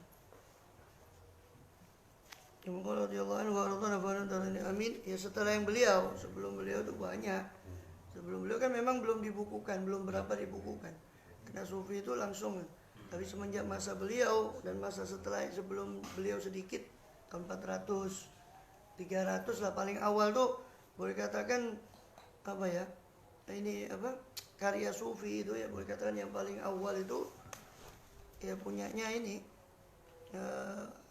Imam radhiyallahu anhu amin. Ya, setelah yang beliau, sebelum beliau itu banyak. Sebelum beliau kan memang belum dibukukan, belum berapa dibukukan. Karena sufi itu langsung. Tapi semenjak masa beliau dan masa setelah sebelum beliau sedikit, tahun 400, 300 lah paling awal tuh, boleh katakan karya sufi itu ya, boleh katakan yang paling awal itu ya punyanya ini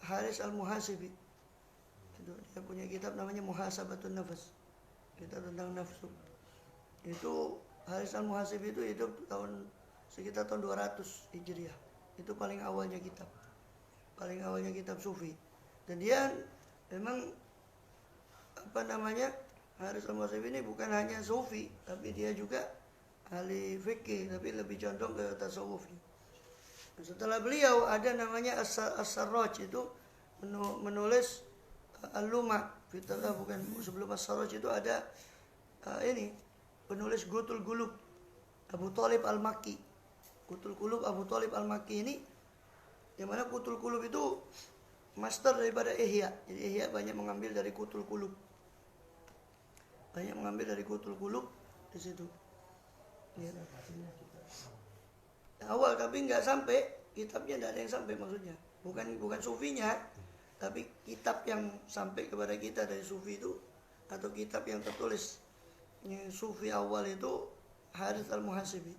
Haris Al-Muhasibi. Dia punya kitab namanya Muhasabatun Nafas, kitab tentang nafsu. Itu Haris Al-Muhasibi itu hidup sekitar tahun 200 Hijriah. Itu paling awalnya kitab sufi. Dan dia memang Haris Al-Muhasibi ini bukan hanya sufi, tapi dia juga ahli fikih, tapi lebih condong ke tasawuf. Setelah beliau ada namanya As-Sarraj, itu menulis Al-Luma Fitrah, bukan sebelum As-Sarraj itu ada penulis Gutul Qulub Abu Thalib Al-Makki. Gutul Qulub Abu Thalib Al-Makki ini, yang mana Gutul Qulub itu master daripada Ihya. Jadi Ihya banyak mengambil dari Gutul Qulub. di situ. Ya. Awal tapi nggak sampai, kitabnya nggak ada yang sampai maksudnya. Bukan sufinya, tapi kitab yang sampai kepada kita dari sufi itu, atau kitab yang tertulis yang sufi awal itu Harits Al-Muhasibi.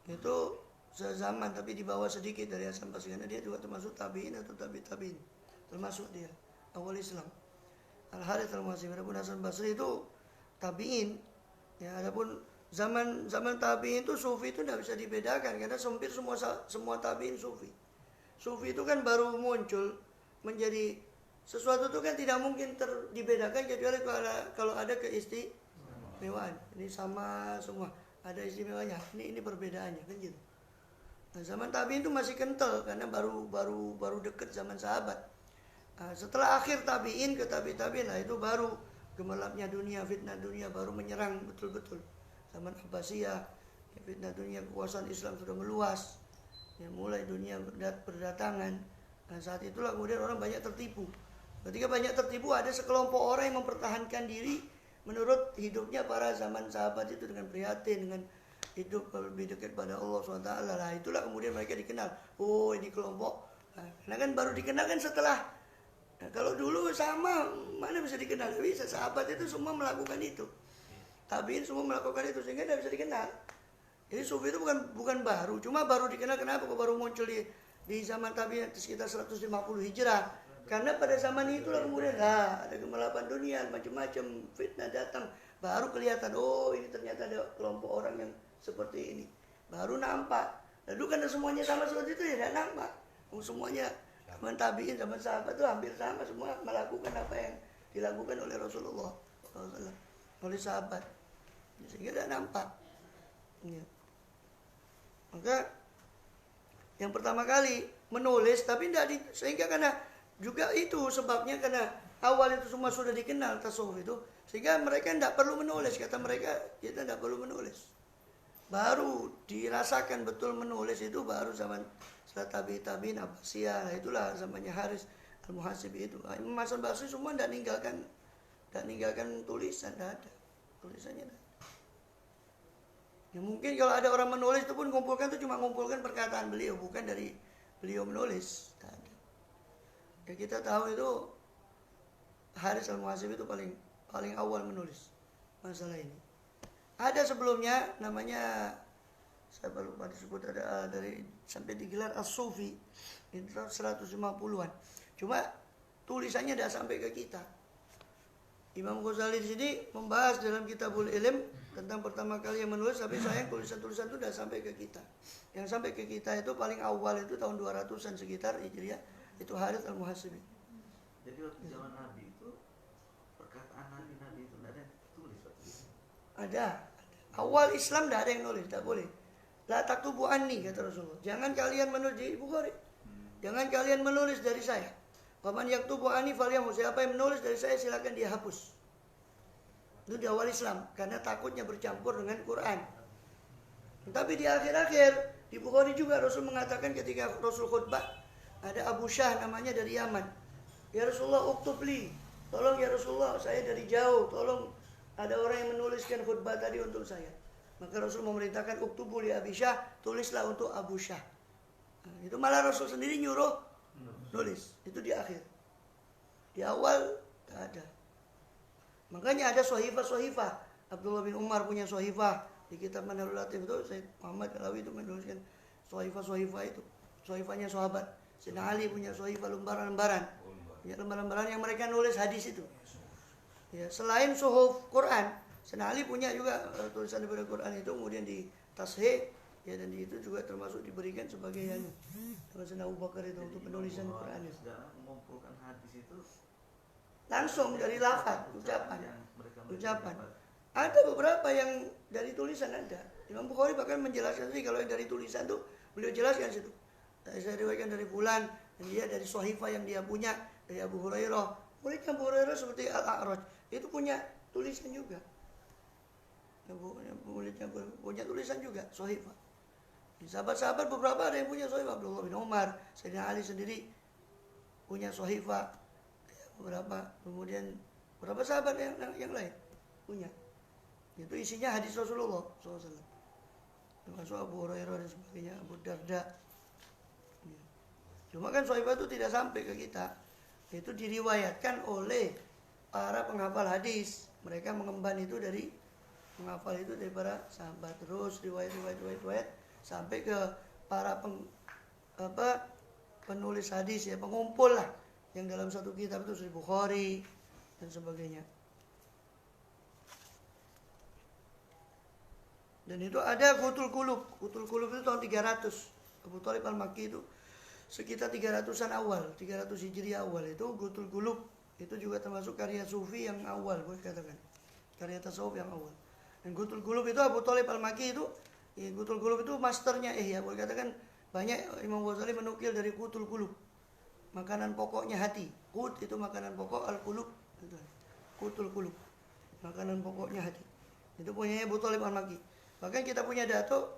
Itu sezaman tapi di bawah sedikit dari Hasan Basri, karena dia juga termasuk tabiin atau tabiin, termasuk dia awal Islam. Al-Harits Al-Muhasibi. Adapun Hasan Basri itu tabiin. Ya, adapun zaman tabiin itu sufi itu tidak bisa dibedakan karena hampir semua tabiin sufi. Sufi itu kan baru muncul menjadi sesuatu itu kan tidak mungkin dibedakan kecuali kalau ada keistimewaan. Ini sama semua, ada istimewanya. Ini perbedaannya kan gitu. Nah, zaman tabiin itu masih kental karena baru dekat zaman sahabat. Nah, setelah akhir tabiin ke tabiin lah itu baru gemerlapnya dunia, fitnah dunia baru menyerang betul-betul. Zaman Abbasiyah, ya, fitnah dunia, kekuasaan Islam sudah meluas. Ya, mulai dunia berdatangan. Nah, saat itulah kemudian orang banyak tertipu. Ketika banyak tertipu, ada sekelompok orang yang mempertahankan diri menurut hidupnya para zaman sahabat itu dengan prihatin, dengan hidup lebih dekat pada Allah SWT. Nah, itulah kemudian mereka dikenal. Oh, ini kelompok. Nah, karena kan baru dikenal kan setelah. Nah, kalau dulu sama, mana bisa dikenal? Bisa, sahabat itu semua melakukan itu. Tabiin semua melakukan itu, sehingga tidak bisa dikenal. Jadi sufi itu bukan baru, cuma baru dikenal kenapa? Kok baru muncul di zaman tabiin sekitar 150 Hijrah. Karena pada zaman itulah kemudian ada gemerlapan dunia, macam-macam fitnah datang, baru kelihatan, oh ini ternyata ada kelompok orang yang seperti ini. Baru nampak. Lalu karena semuanya sama seperti itu ya tidak nampak. Semuanya zaman tabiin, zaman sahabat itu hampir sama, semua melakukan apa yang dilakukan oleh Rasulullah SAW, oleh sahabat, sehingga tidak nampak. Ya. Maka yang pertama kali menulis, tapi tidak sehingga karena juga itu sebabnya karena awal itu semua sudah dikenal tasawuf itu, sehingga mereka tidak perlu menulis. Kata mereka, kita tidak perlu menulis. Baru dirasakan betul menulis itu baru zaman setelah tabiin Abbasiyah. Nah, itulah zamannya Harits Al-Muhasibi itu. Imam Hasan Basri semua tidak ninggalkan tulisan, tidak ada tulisannya. Tidak. Ya mungkin kalau ada orang menulis itu pun kumpulkan itu cuma mengumpulkan perkataan beliau, bukan dari beliau menulis. Tidak ada. Ya kita tahu itu Harits Al-Muhasibi itu paling awal menulis masalah ini. Ada sebelumnya namanya, saya lupa disebut, ada dari sampai digelar As-Sufi itu 150-an. Cuma tulisannya tidak sampai ke kita. Imam Ghazali di sini membahas dalam Kitabul Ilm tentang pertama kali yang menulis, tapi sayang tulisan-tulisan itu tidak sampai ke kita. Yang sampai ke kita itu paling awal itu tahun 200-an sekitar Hijriah, itu Harits Al-Muhasibi. Jadi waktu zaman Nabi itu perkataan Nabi itu tidak ada yang tulis waktu itu. Ada. Awal Islam tidak ada yang nulis, tidak boleh. La taktubu anni, kata Rasulullah. Jangan kalian menulis di Bukhari. Jangan kalian menulis dari saya. Waman yaktubu anni falyamut. Siapa yang menulis dari saya silakan dia hapus. Itu di awal Islam, karena takutnya bercampur dengan Quran. Tapi di akhir-akhir di Bukhari juga Rasul mengatakan ketika Rasul khutbah, ada Abu Syah namanya dari Yaman. Ya Rasulullah uktub li. Tolong ya Rasulullah, saya dari jauh, tolong ada orang yang menuliskan khutbah tadi untuk saya. Maka Rasul memerintahkan uktubu li Abi Syah, tulislah untuk Abu Syah. Nah, itu malah Rasul sendiri nyuruh nulis. Itu di akhir. Di awal tak ada. Makanya ada sohifah-sohifah. Abdullah bin Umar punya sohifah. Di kitab Manarul Latif itu Sayyid Muhammad Alawi itu menuliskan sohifah-sohifah itu. Sohifahnya sahabat. Sayyidina Ali punya sohifah lembaran-lembaran. Ya, lembaran-lembaran yang mereka nulis hadis itu. Ya, selain suhuf Quran, Sayyidina Ali punya juga tulisan daripada Quran itu kemudian di tashih, ya, dan itu juga termasuk diberikan sebagai yang Sayyidina Abu Bakar itu untuk penulisan Quran itu. Sekarang mengumpulkan hadis itu Langsung dari lafaz, ucapan. ucapan. Ada beberapa yang dari tulisan ada. Imam Bukhari bahkan menjelaskan sih kalau yang dari tulisan tuh beliau jelaskan situ. Saya riwayatkan dari fulan, dan dia dari sohifah yang dia punya dari Abu Hurairah. Muridnya Abu Hurairah seperti Al-A'raj itu punya tulisan juga. Muridnya punya tulisan juga sohifah. Sahabat-sahabat beberapa ada yang punya sohifah. Abdullah bin Umar, Sayyidina Ali sendiri punya sohifah. Beberapa, kemudian beberapa sahabat yang lain punya. Itu isinya hadis Rasulullah SAW. Termasuk Abu Hurairah dan sebagainya, Abu Darda. Ya. Cuma kan Sohibah itu tidak sampai ke kita. Itu diriwayatkan oleh para penghafal hadis. Mereka mengemban itu dari menghafal itu dari para sahabat. Terus riwayat sampai ke para penulis hadis ya, pengumpul lah yang dalam satu kitab itu Sahih Bukhari dan sebagainya. Dan itu ada Gutul Qulub. Gutul Qulub itu tahun 300. Abu Thalib Al-Makki itu sekitar 300-an awal, 300 Hijriah awal itu Gutul Qulub. Itu juga termasuk karya sufi yang awal, boleh katakan. Karya tasawuf yang awal. Dan Gutul Qulub itu Abu Thalib Al-Makki itu, ya, Gutul Qulub itu masternya Ihya, boleh katakan banyak Imam Ghazali menukil dari Gutul Qulub. Makanan pokoknya hati. Qut itu makanan pokok, al-qulub itu. Gutul Qulub. Makanan pokoknya hati. Itu punyanya Abu Thalib Al-Makki. Bahkan kita punya datuk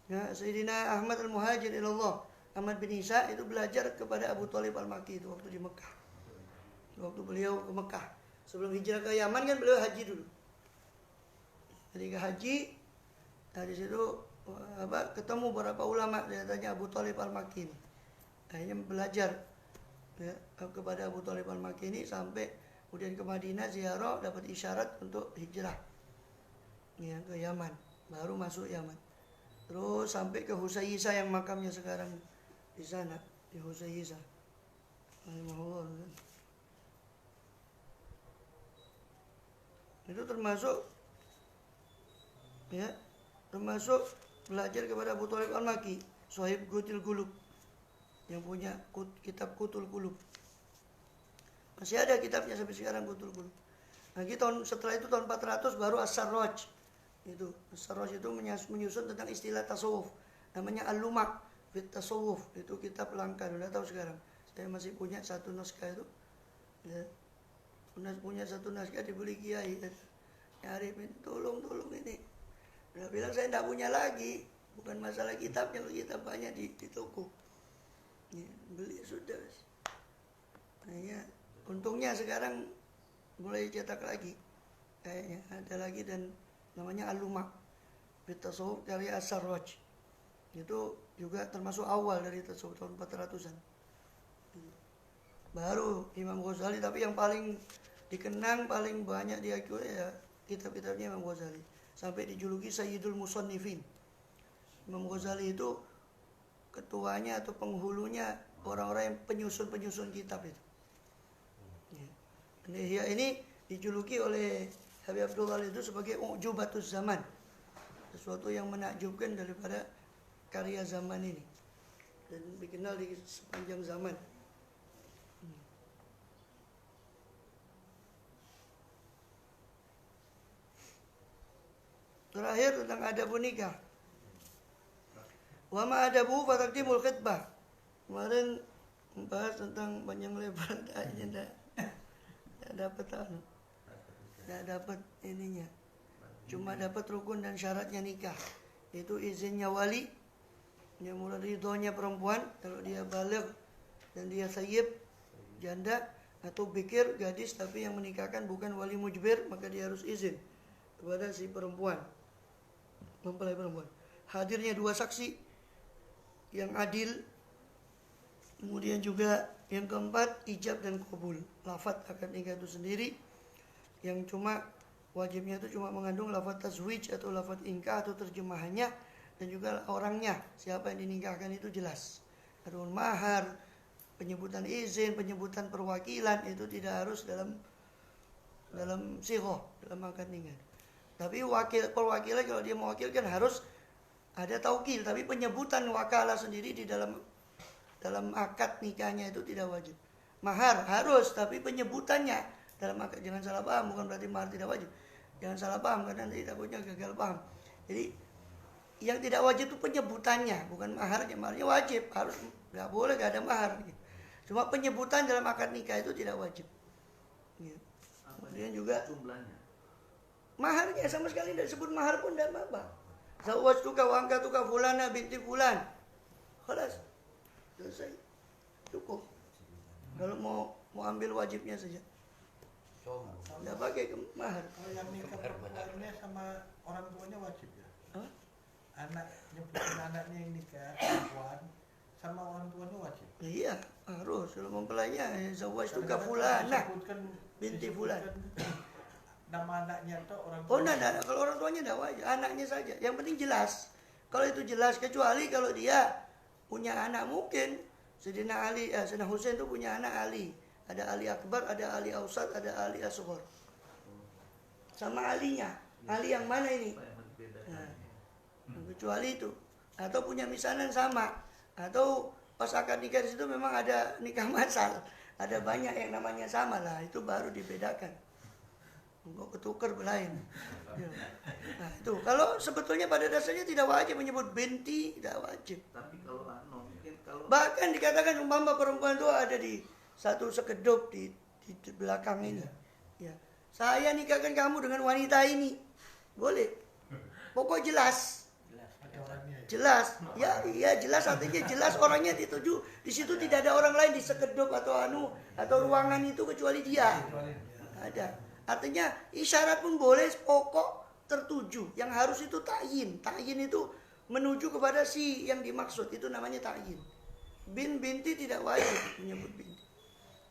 ya, Sayyidina Ahmad Al-Muhajir ilallah, Ahmad bin Isa itu belajar kepada Abu Thalib Al-Makki itu waktu di Mekah. Waktu beliau ke Mekah. Sebelum hijrah ke Yaman kan beliau haji dulu. Ketika haji, di situ ketemu beberapa ulama, dia tanya Abu Thalib Al-Makki ini. Akhirnya belajar ya, kepada Abu Thalib Al-Makki ini sampai kemudian ke Madinah ziarah, dapat isyarat untuk hijrah ya, ke Yaman. Baru masuk Yaman. Terus sampai ke Husayyisa yang makamnya sekarang di sana, di Husayyisa. Itu termasuk ya, termasuk belajar kepada Abu Thalib Al-Makki, Shahib Gutul Qulub yang punya kitab Gutul Qulub. Masih ada kitabnya sampai sekarang Gutul Qulub. Lagi setelah itu tahun 400 baru As-Sarraj. Itu As-Sarraj itu menyusun tentang istilah tasawuf, namanya Al-Luma' fit Tasawuf. Itu kitab langka, udah tahu sekarang. Saya masih punya satu naskah itu ya. Punya satu naskah dibeli kiai ya. Nyariin, tolong ini. Udah bilang saya tidak punya lagi. Bukan masalah kitabnya, kitab banyak di toko ya, beli sudah. Nah, untungnya sekarang mulai cetak lagi kayaknya ada lagi, dan namanya Al-Luma' fit Tasawuf dari As-Sarraj. Itu juga termasuk awal dari tasawuf tahun 400-an. Baru Imam Ghazali, tapi yang paling dikenang, paling banyak diakui ya kitab-kitabnya Imam Ghazali. Sampai dijuluki Sayyidul Musannifin. Imam Ghazali itu ketuanya atau penghulunya orang-orang yang penyusun kitab itu. Ya. Ini dijuluki oleh Habib Abdullah itu sebagai ujubatuz zaman, sesuatu yang menakjubkan daripada karya zaman ini dan dikenal di sepanjang zaman. Terakhir tentang adabun nikah. Wa ma adabu fa taqdimul khitbah. Kemarin membahas tentang panjang lebar, tidak dapat ininya. Cuma dapat rukun dan syaratnya nikah. Itu izinnya wali, yang mulai ridhonya perempuan kalau dia baligh dan dia sayyib, janda atau bikir, gadis tapi yang menikahkan bukan wali mujbir, maka dia harus izin kepada si perempuan, mempelai perempuan. Hadirnya 2 saksi yang adil. Kemudian juga yang keempat, ijab dan qabul. Lafaz akad nikah itu sendiri yang cuma wajibnya itu cuma mengandung lafaz tazwij atau lafaz ingkah atau terjemahannya, dan juga orangnya, siapa yang dinikahkan itu jelas. Adapun mahar, penyebutan izin, penyebutan perwakilan itu tidak harus dalam sighoh, dalam akad nikah. Tapi perwakilan kalau dia mewakilkan harus ada taukil, tapi penyebutan wakalah sendiri di dalam akad nikahnya itu tidak wajib. Mahar harus, tapi penyebutannya dalam akad, jangan salah paham, bukan berarti mahar tidak wajib. Jangan salah paham, karena nanti takutnya gagal paham. Jadi yang tidak wajib itu penyebutannya, bukan maharnya. Maharnya wajib, harus, nggak boleh nggak ada mahar. Cuma penyebutan dalam akad nikah itu tidak wajib. Kemudian juga jumlahnya, maharnya sama sekali tidak disebut mahar pun tidak apa-apa. Zawwajtuka wa angkatuka fulana binti fulan. Khalas. Selesai. Cukup. Kalau mau ambil wajibnya saja. Sombong. Nggak pakai mahar. Kalau yang nikah perempuannya sama orang tuanya wajib ya? Hah? Anak nyebutin anaknya yang nikah perempuan sama orang tuanya wajib. Iya, harus kalau mempelainya zawajtuka Kadang-kadang fulanah disebutkan- binti fulan. Nama anaknya atau orang Oh, enggak, kalau orang tuanya enggak wajib, anaknya saja. Yang penting jelas. Kalau itu jelas, kecuali kalau dia punya anak mungkin. Sayyidina Husain itu punya anak Ali. Ada Ali Akbar, ada Ali Ausat, ada Ali Asghar. Sama alinya. Ali yang mana ini? Apa yang membedakan? Nah, kecuali itu. Atau punya misanan sama. Atau pas akad nikah di situ memang ada nikah masal. Ada banyak yang namanya sama lah. Itu baru dibedakan. Enggak ketukar berlain. Ya. Nah itu. Kalau sebetulnya pada dasarnya tidak wajib menyebut binti. Tidak wajib. Tapi kalau mungkin kalau Bahkan dikatakan umpama perempuan itu ada di satu sekedop di belakang ini. Ya. Saya nikahkan kamu dengan wanita ini. Boleh. Pokok jelas. ada orangnya ya. Jelas. Ya, iya jelas artinya jelas orangnya dituju. Di situ tidak ada orang lain di sekedop atau ruangan itu kecuali dia. Ada. Artinya isyarat pun boleh, pokok tertuju. Yang harus itu ta'yin. Ta'yin itu menuju kepada si yang dimaksud. Itu namanya ta'yin. Binti tidak wajib menyebut binti.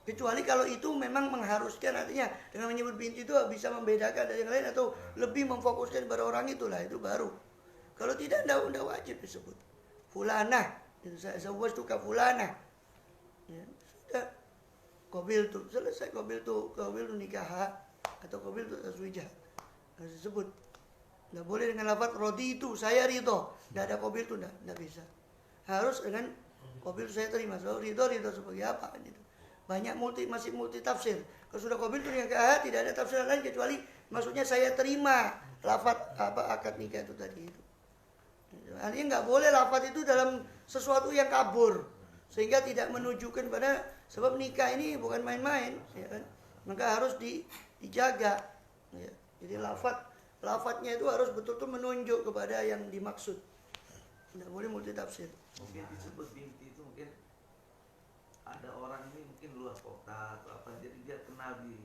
Kecuali kalau itu memang mengharuskan, artinya dengan menyebut binti itu bisa membedakan dari yang lain atau lebih memfokuskan pada orang itulah, itu baru. Kalau tidak wajib disebut. Fulanah, itu saya zawajtuka fulanah. Ya, sudah. Qabil tuh selesai, qabil tuh nikah atau qabil tuh tazwijah. Harus disebut. Enggak boleh dengan lafaz rodi itu, saya ridho. Enggak ada qabil tuh enggak bisa. Harus dengan qabil saya terima. So ridho sebagai apa gitu. Banyak masih multi tafsir. Kalau sudah qabil tuh nikah tidak ada tafsiran lain kecuali maksudnya saya terima lafaz akad nikah itu tadi itu. Artinya nggak boleh lafaz itu dalam sesuatu yang kabur sehingga tidak menunjukkan pada sebab nikah ini bukan main-main, ya kan? Maka harus dijaga. Ya. Jadi lafaznya itu harus betul-betul menunjuk kepada yang dimaksud. Tidak boleh multi tafsir. mungkin disebut binti itu mungkin ada orang ini mungkin luar kota atau apa, jadi dia kenal di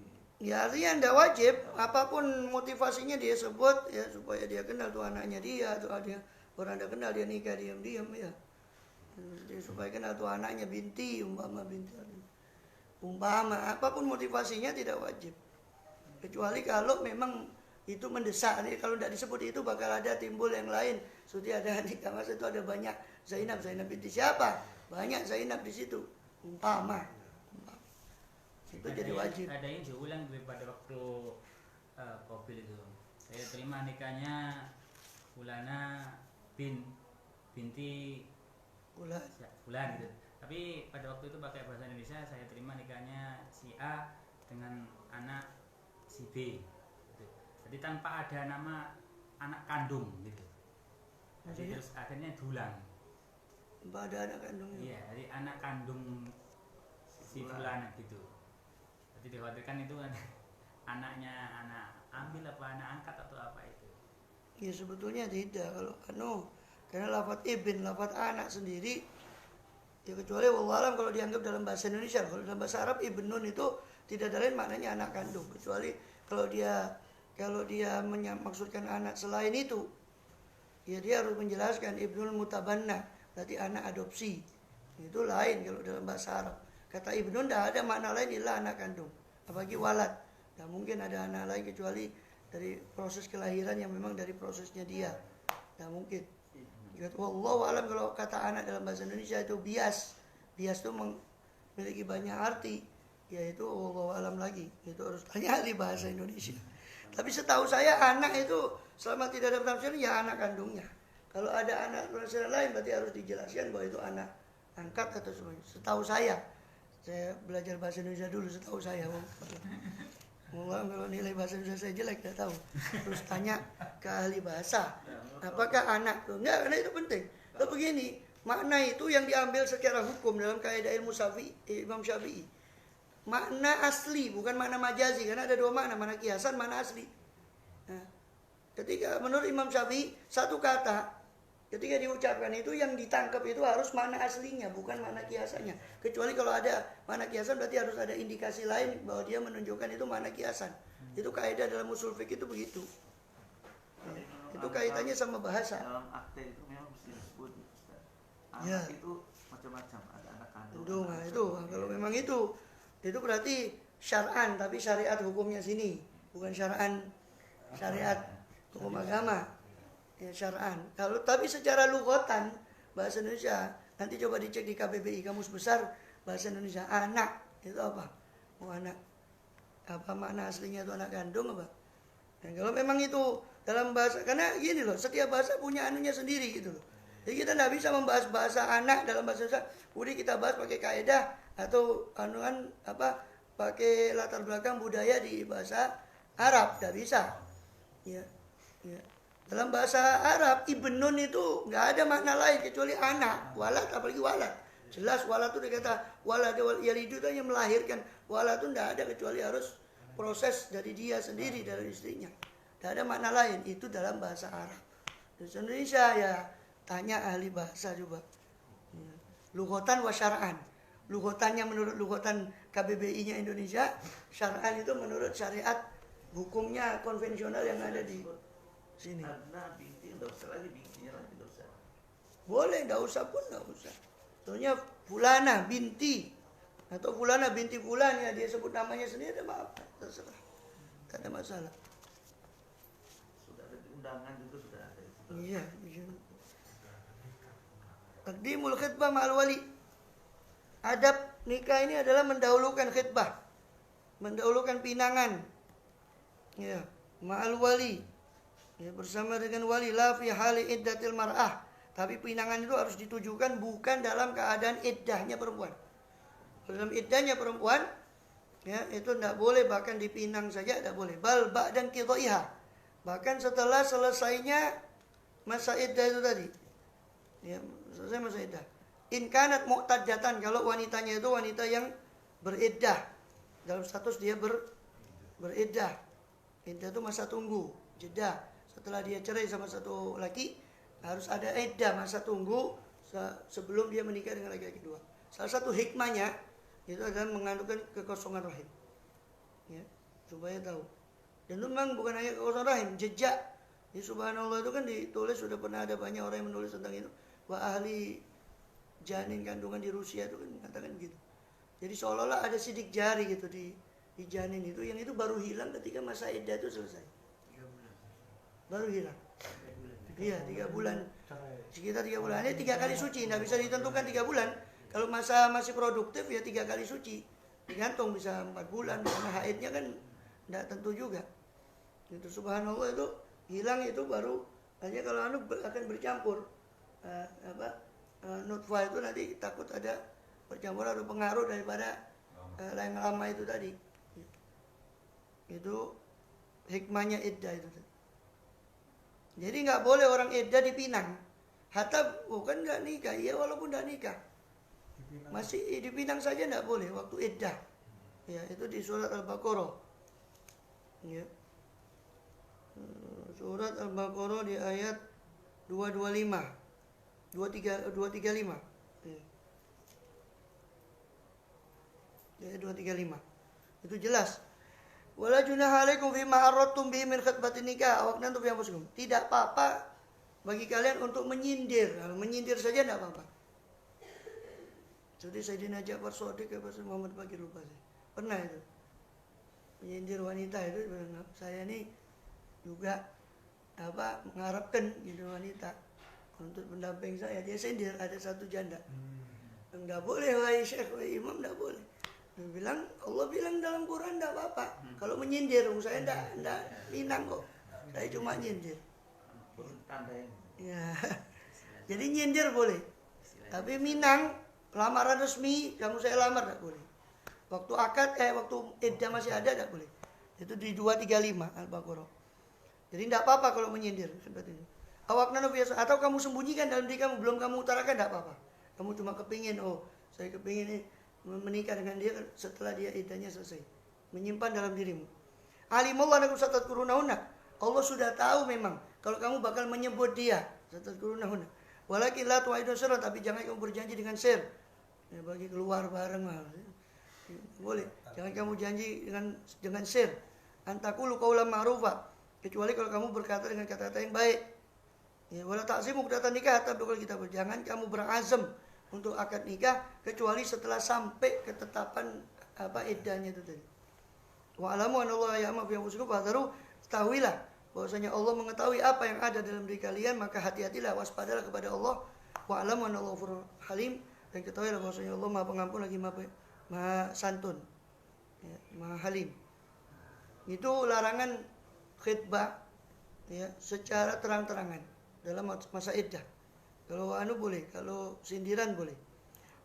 Ya artinya tidak wajib, apapun motivasinya dia sebut ya supaya dia kenal tuh anaknya dia atau dia orang tidak kenal dia nikah diam-diam ya. Jadi supaya kenal tuh anaknya binti, umpama apapun motivasinya tidak wajib. Kecuali kalau memang itu mendesak. Jadi kalau tidak disebut itu bakal ada timbul yang lain. Seperti ada nikah mas itu ada banyak Zainab binti siapa? Banyak Zainab di situ. Umpama. Itu jadi wajib. Ada yang diulang daripada waktu Qabil itu. Saya terima nikahnya Fulana binti Fulan gitu. Tapi pada waktu itu pakai bahasa Indonesia, saya terima nikahnya si A dengan anak si B gitu. Jadi tanpa ada nama anak kandung gitu. Jadi terus akhirnya diulang. Tanpa ada anak kandungnya. Iya, jadi anak kandung si Fulan gitu. Jadi dikhawatirkan itu anaknya anak ambil apa anak angkat atau apa itu. Ya sebetulnya tidak kalau karena lafaz ibn, lafaz anak sendiri ya kecuali wallahualam kalau dianggap dalam bahasa Indonesia. Kalau dalam bahasa Arab ibnun itu tidak ada lain maknanya anak kandung, kecuali kalau dia maksudkan anak selain itu ya dia harus menjelaskan ibnul mutabanna, berarti anak adopsi. Itu lain kalau dalam bahasa Arab. Kata ibnun tidak ada makna lain illa anak kandung, apalagi walad. Tidak mungkin ada anak lain kecuali dari proses kelahiran yang memang dari prosesnya dia. Tidak mungkin. Wallahu alam kalau kata anak dalam bahasa Indonesia itu bias. Bias itu memiliki banyak arti. Yaitu wallahu alam lagi. Itu harus tanya ahli bahasa Indonesia. Tapi setahu saya anak itu selama tidak ada penafsiran ya anak kandungnya. Kalau ada anak penafsiran lain berarti harus dijelaskan bahwa itu anak angkat atau semuanya. Setahu saya belajar bahasa Indonesia dulu setahu saya. Mungkin kalau nilai bahasa Indonesia saya jelek tidak tahu. Terus tanya ke ahli bahasa. Apakah anak itu? Enggak, karena itu penting. Tapi begini, makna itu yang diambil secara hukum dalam kaidah ilmu Imam Syafi'i. Makna asli, bukan makna majazi. Karena ada dua makna kiasan, makna asli. Nah, ketika menurut Imam Syafi'i, satu kata Ketika diucapkan itu yang ditangkap itu harus makna aslinya, bukan makna kiasannya. Kecuali kalau ada makna kiasan berarti harus ada indikasi lain bahwa dia menunjukkan itu makna kiasan. Itu kaidah dalam usul fikih itu begitu. Itu kaitannya sama bahasa. Dalam akte itu memang mesti disebut Ustaz. Anak Ya. itu macam-macam, ada anak kandung. Itu, anak itu kandung. kalau memang itu berarti syar'an, tapi syariat hukumnya sini, bukan syar'an syariat hukum agama. Ya syar'an. Kalau tapi secara lughatan bahasa Indonesia, nanti coba dicek di KBBI Kamus Besar bahasa Indonesia, anak itu apa? Oh, anak. Apa makna aslinya itu anak kandung apa? Dan kalau memang itu dalam bahasa, karena gini loh, setiap bahasa punya anunya sendiri gitu loh. Jadi kita tidak bisa membahas bahasa anak dalam bahasa Indonesia, kemudian kita bahas pakai kaidah atau anuan apa pakai latar belakang budaya di bahasa Arab, tidak bisa. Ya, ya. Dalam bahasa Arab, ibnun itu nggak ada makna lain kecuali anak, walad, apalagi walad. Jelas walad itu dikata walad yalidu itu yang melahirkan. Walad itu nggak ada kecuali harus proses dari dia sendiri, dari istrinya. Tidak ada makna lain, itu dalam bahasa Arab. Di Indonesia ya tanya ahli bahasa coba. Ya. Lughatan wa syar'an. Lughatannya menurut lughatan KBBI-nya Indonesia, syar'an itu menurut syariat hukumnya konvensional yang ada di sini. Karena binti enggak usah lagi, bintinya lagi enggak usah. Boleh, enggak usah pun enggak usah. Contohnya fulana binti atau fulana binti fulan ya dia sebut namanya sendiri apa terserah. Tidak ada masalah. Sudah ada di undangan juga sudah ada itu. Iya, iya. Taqdimul khitbah ma'al wali. Adab nikah ini adalah mendahulukan khitbah. Mendahulukan pinangan. Ya, ma'al wali. Ya, bersama dengan wali la fi hali iddatil mar'ah. Tapi pinangan itu harus ditujukan bukan dalam keadaan iddahnya perempuan. Dalam iddahnya perempuan ya itu tidak boleh, bahkan dipinang saja tidak boleh. Bal ba'dan qidaiha. Bahkan setelah selesainya masa iddah itu tadi. Ya, selesai masa iddah. In kanat mu'taddatan, kalau wanitanya itu wanita yang beriddah. Dalam status dia beriddah. Iddah itu masa tunggu, jeda. Setelah dia cerai sama satu laki, harus ada iddah, masa tunggu sebelum dia menikah dengan laki-laki kedua. Salah satu hikmahnya itu adalah mengandungkan kekosongan rahim. Ya, supaya tahu. Dan itu memang bukan hanya kekosongan rahim, jejak. Ya, subhanallah itu kan ditulis, sudah pernah ada banyak orang yang menulis tentang itu. Wah, ahli janin kandungan di Rusia itu kan mengatakan gitu. Jadi seolah-olah ada sidik jari gitu di janin itu, yang itu baru hilang ketika masa iddah itu selesai. Baru hilang. Iya, 3 bulan. Sekitar 3 bulan. Ini 3 kali suci, tidak bisa ditentukan 3 bulan. Kalau masa masih produktif ya 3 kali suci. Digantung bisa 4 bulan, karena haidnya kan tidak tentu juga. Itu subhanallah itu hilang itu baru hanya kalau akan bercampur. Nutfah itu nanti takut ada bercampur atau pengaruh daripada yang lama itu tadi. Itu hikmahnya iddah itu. Jadi nggak boleh orang iddah dipinang. Hatta bukan nggak nikah, ya walaupun nggak nikah, masih dipinang saja nggak boleh waktu iddah. Ya itu di surat Al-Baqarah. Ya. Surat Al-Baqarah di ayat 225. 235. Ya, 235. Itu jelas. Wala junaha alaikum fima aradtum bihi min khitbatin nikah aw aknantum fi anfusikum. Tidak apa-apa bagi kalian untuk menyindir. Kalau menyindir saja tidak apa-apa. Jadi Sayyidina Ja'far Shadiq ke Muhammad Baqir lupa saya. Pernah itu. Menyindir wanita itu, saya ini juga mengharapkan gitu wanita untuk pendamping saya. Dia sindir, ada satu janda. Enggak boleh, wahai syekh, wahai imam, enggak boleh. Dia bilang, Allah bilang dalam Quran enggak apa-apa. Kalau menyindir, saya enggak pinang kok. Saya cuma nyindir. Tanda ini. Ya. Jadi nyindir boleh. Tapi minang, lamaran resmi, kamu saya lamar enggak boleh. Waktu akad, waktu iddah masih ada enggak boleh. Itu di 235 Al-Baqarah. Jadi enggak apa-apa kalau menyindir seperti ini. Awakna biasa, atau kamu sembunyikan dalam diri kamu, belum kamu utarakan enggak apa-apa. Kamu cuma kepingin, saya kepingin menikah dengan dia setelah dia iddahnya selesai. Menyimpan dalam dirimu. Alimullah anakum satadkurunahunna. Allah sudah tahu memang kalau kamu bakal menyebut dia satadkurunahunna. Walakin la tu'idun sirran, tapi jangan kamu berjanji dengan sir. Ya, bagi keluar bareng lah. Boleh. Jangan kamu janji dengan sir. Antakulu qaulan ma'rufa, kecuali kalau kamu berkata dengan kata-kata yang baik. Ya, wala ta'zimu uqdatan nikah, tapi kalau kita jangan kamu berazam untuk akad nikah kecuali setelah sampai ketetapan iddahnya itu tadi. Wa alamu anallaha ya'lamu fi anfusikum fahdaru, ketahuilah bahwasanya Allah mengetahui apa yang ada dalam diri kalian, maka hati-hatilah, waspadalah kepada Allah. Wa alamu anallahu ghafurur halim, dan ketahuilah bahwasanya Allah Maha Pengampun lagi Maha Santun. Ya, Maha Halim. Itu larangan khitbah ya secara terang-terangan dalam masa iddah. Kalau boleh, kalau sindiran boleh.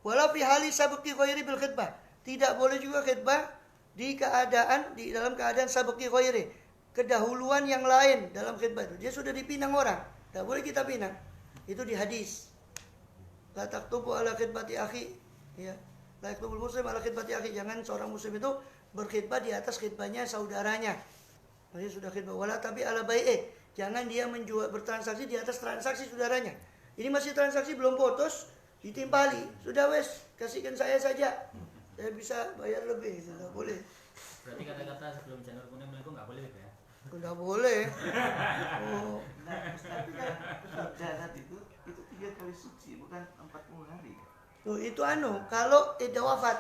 Walau fi hali sabqi ghairi bil khitbah. Tidak boleh juga khitbah di dalam keadaan sabqi ghairi, kedahuluan yang lain dalam khitbah itu. Dia sudah dipinang orang, tidak boleh kita pinang. Itu di hadis. La taktubu ala khitbati akhi, ya. La yaktubul muslim ala khitbati akhi. Jangan seorang muslim itu berkhitbah di atas khitbahnya saudaranya. Dia sudah khitbah. Wala tapi ala bai'ih. Jangan dia bertransaksi di atas transaksi saudaranya. Ini masih transaksi belum putus, ditimpali. Sudah wes, kasihkan saya saja. Saya bisa bayar lebih, tidak boleh. Berarti kata-kata sebelum janur kuning melengkung nggak boleh ya? Tidak boleh. Oh. Nah, tapi kan syahadat itu 3 kali suci, bukan 40 hari. Tuh, itu kalau iddah wafat.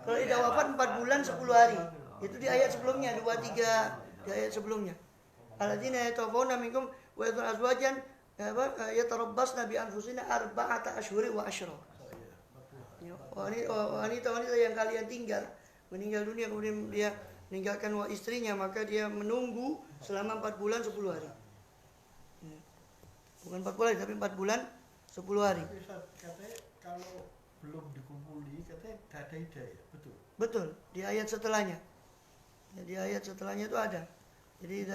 Kalau iddah wafat 4 bulan 10 hari. Itu di ayat sebelumnya, 23 di ayat sebelumnya. Alladzina yatawaffawna minkum wa yadhuruna azwajan yatarabbasna bi anfusina arba'ata ashhuri wa asyra. Wanita-wanita yang kalian meninggal dunia kemudian dia meninggalkan istrinya, maka dia menunggu selama 4 bulan 10 hari. Bukan 40 hari tapi 4 bulan 10 hari. Katanya kalau belum dikumpuli katanya tidak ada iddah ya, betul? Betul, di ayat setelahnya. Ya, di ayat setelahnya itu ada. Jadi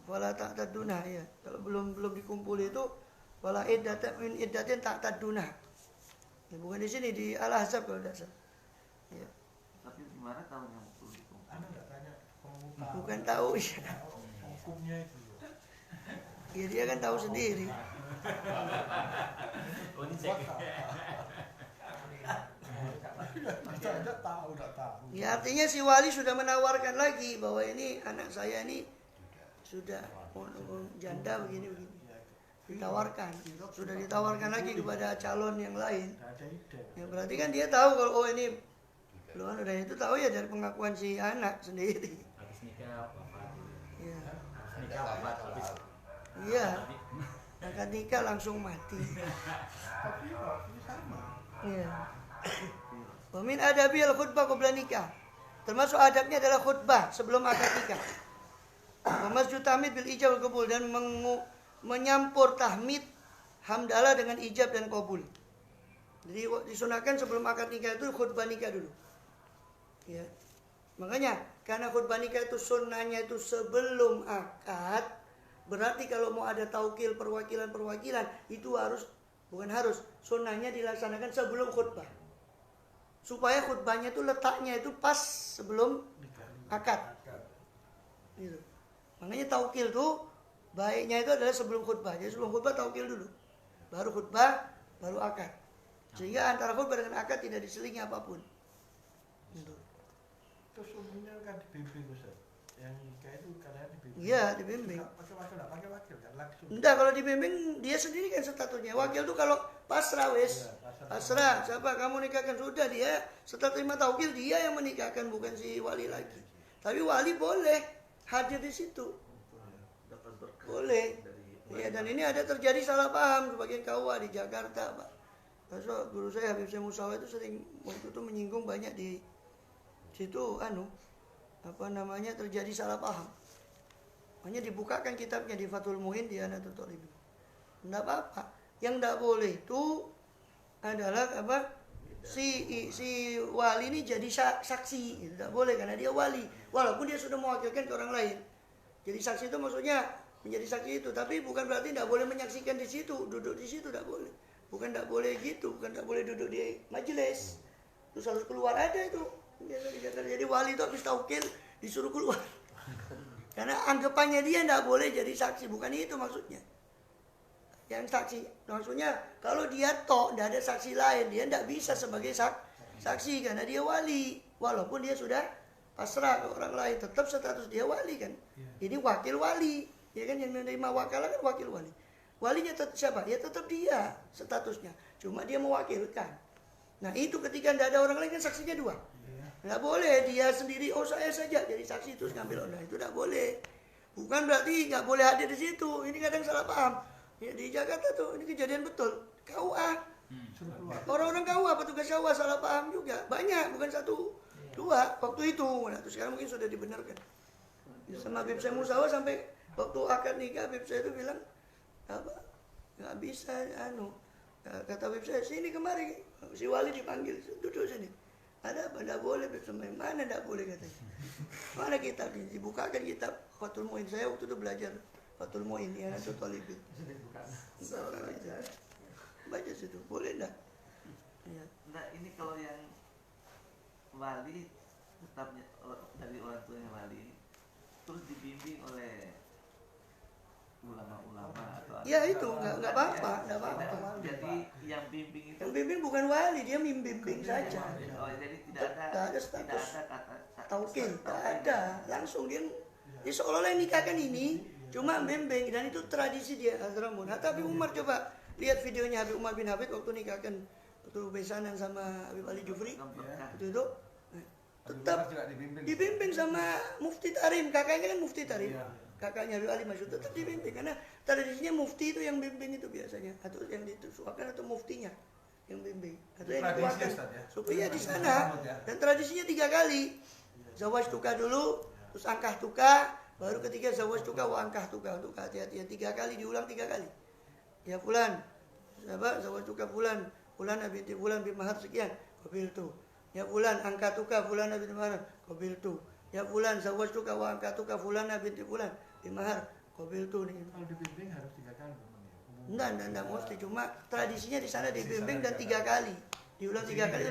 wala ta'taduna ya. Kalau belum dikumpuli itu wala iddatin ta'taduna. Ya, bukan di sini di Al-Ahzab kalau tidak salah. Ya. Tapi gimana tahu yang perlu dikumpul? Anda nggak tanya Bukan tahu ya. hukumnya itu. Ya dia kan tahu sendiri. Oh ini cek. Tidak tahu. Ya artinya si wali sudah menawarkan lagi bahwa ini anak saya ini sudah janda begini. Sudah ditawarkan lagi kepada calon yang lain. Ya berarti kan dia tahu kalau ini belum udah itu tahu ya dari pengakuan si anak sendiri. Habis nikah wafat. Iya. Habis nikah wafat habis. Iya. Akad nikah langsung mati. Tapi ini sama. Iya. Wa min adabil khutbah qabla nikah. Termasuk adabnya adalah khutbah sebelum akad nikah. Wa masjud tahmid bil ijab wal qabul, dan menyampur tahmid hamdalah dengan ijab dan qabul. Jadi disunahkan sebelum akad nikah itu khutbah nikah dulu. Ya. Makanya karena khutbah nikah itu sunnahnya itu sebelum akad, berarti kalau mau ada taukil perwakilan itu sunnahnya dilaksanakan sebelum khutbah. Supaya khutbahnya itu letaknya itu pas sebelum akad. Gitu. Makanya taukil tuh baiknya itu adalah sebelum khutbah. Jadi sebelum khutbah taukil dulu. Baru khutbah, baru akad. Sehingga antara khutbah dengan akad tidak diselingi apapun. Gitu. Terus umumnya kan dibimbing Ustaz. Yang nikah itu kadang dibimbing. Iya, dibimbing. Pakai wakil kan langsung. Enggak, kalau dibimbing dia sendiri kan statusnya. Wakil tuh kalau pasrah wes. Pasrah, siapa kamu nikahkan sudah, dia setelah terima taukil dia yang menikahkan, bukan si wali lagi. Tapi wali boleh hadir di situ. Dapat berkah Boleh. Ya, dan ini ada terjadi salah paham sebagian KUA di Jakarta, Pak. Masuk guru saya Habib Syekh Musawa itu sering waktu itu menyinggung banyak di situ terjadi salah paham. Hanya dibukakan kitabnya di Fathul Muin di Anatul Talibin. Enggak apa-apa. Yang enggak boleh itu adalah si wali ini jadi saksi. Tidak boleh karena dia wali. Walaupun dia sudah mewakilkan ke orang lain. Jadi saksi itu maksudnya menjadi saksi itu, tapi bukan berarti tidak boleh menyaksikan di situ, duduk di situ tidak boleh. Bukan tidak boleh gitu, bukan tidak boleh duduk di majelis. Terus harus keluar ada itu. Jadi wali itu habis taukil disuruh keluar. Karena anggapannya dia tidak boleh jadi saksi, bukan itu maksudnya. yang saksi. Maksudnya kalau dia tok, tidak ada saksi lain, dia tidak bisa sebagai saksi karena dia wali. Walaupun dia sudah pasrah ke orang lain, tetap status dia wali kan. Ini wakil wali, ya kan, yang menerima wakalah kan wakil wali. Walinya siapa? Ya tetap dia statusnya. Cuma dia mewakilkan. Nah itu ketika tidak ada orang lain kan saksinya dua. Nggak boleh dia sendiri, oh saya saja jadi saksi terus ngambil orang. Itu tidak boleh. Bukan berarti nggak boleh hadir di situ. Ini kadang salah paham. Ya, di Jakarta tuh ini kejadian betul. KUA. Orang-orang KUA, petugas KUA salah paham juga. Banyak, bukan satu, dua waktu itu. Nah, terus sekarang mungkin sudah dibenarkan. Sama Habib saya Musawa sampai waktu akad nikah Habib saya itu bilang apa? Nggak bisa kata Habib saya, sini kemari si wali dipanggil, duduk sini. Ada apa? Tidak boleh bersama. Mana tidak boleh katanya. Mana kitab ini? Dibukakan kitab Fathul Mu'in. Saya waktu itu belajar Fathul Mu'in ya, Nato Talibin. Baca situ. Boleh tidak? Ya. Nah, ini kalau yang wali tetapnya dari orang tuanya wali, terus dibimbing oleh ulama-ulama atau Ya itu nggak apa-apa, nggak apa-apa. Jadi yang bimbing itu, Yang bimbing bukan wali, dia membimbing saja. oh jadi tidak ada status kata taukil, tidak ada. Langsung dia seolah-olah yang nikahkan ini cuma membimbing, dan itu tradisi dia Azramun. Nah, tapi Umar coba lihat videonya Habib Umar bin Habib waktu nikahkan waktu besanan sama Habib Ali Jufri. Itu tetap dibimbing sama Mufti Tarim, kakaknya kan Mufti Tarim. Kakaknya Habib Ali Masyud tetap dibimbing karena tradisinya mufti itu yang bimbing itu biasanya, atau yang ditusuakan atau muftinya yang bimbing atau yang dituakan supaya di sana. Dan tradisinya 3 kali, zawaj tuka dulu, terus angkah tuka, baru ketiga zawaj tuka wa angkah tuka. Untuk hati-hatian 3 kali diulang 3 kali. Ya fulan, sahabat zawaj tuka fulan, fulan binti fulan bimahar sekian, qabil tu. Ya fulan angkah tuka fulan binti mahar, qabil tu. Ya fulan zawaj tuka wa angkah tuka fulan binti fulan bimahar, qabil tu nih. Kalau dibimbing harus 3 kali. Enggak mesti, cuma tradisinya di sana dibimbing dan 3 kali. Diulang 3 kali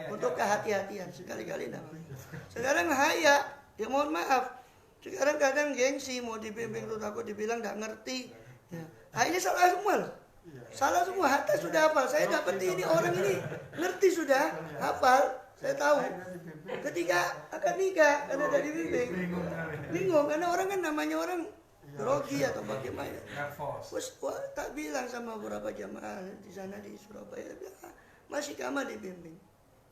untuk kehati-hatian. Sekali-kali enggak. Sekarang haya, ya mohon maaf. Sekarang kadang gengsi mau dibimbing tuh takut dibilang enggak ngerti. Ya. Ini salah semua loh. Salah semua, hatta sudah hafal. Saya dapat ini orang ini ngerti sudah, hafal. Saya tahu. Ketika akan nikah karena ada dibimbing. Bingung karena orang kan namanya orang grogi atau bagaimana. Terus tak bilang sama beberapa jamaah di sana di Surabaya, masih kamar dibimbing.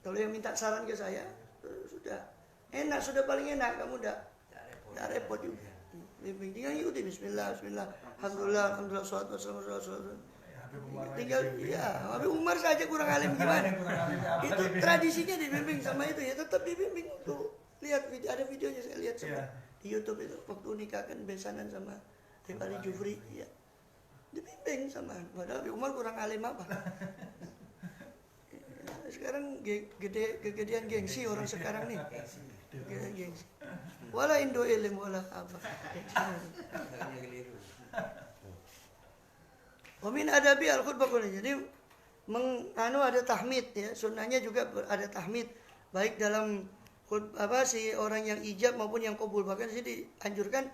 Kalau yang minta saran ke saya, sudah enak, sudah paling enak, kamu udah repot juga. Bimbing tinggal ikuti bismillah, alhamdulillah, salawat wassalamu. Tinggal ya, Habib Umar saja kurang alim gimana? Itu tradisinya dibimbing sama itu ya, tetap dibimbing untuk lihat video, ada videonya saya lihat di YouTube itu waktu nikahkan besanan sama Habib Ali Jufri ya. Dibimbing sama, padahal Habib Umar kurang alim apa. Sekarang gedean gengsi orang sekarang nih. Gedean gengsi. Wala indo ilm wala apa. Wamin adabi al-khutbah kuliah. Jadi ada tahmid ya, sunnahnya juga ada tahmid baik dalam si orang yang ijab maupun yang qabul. Bahkan di sini dianjurkan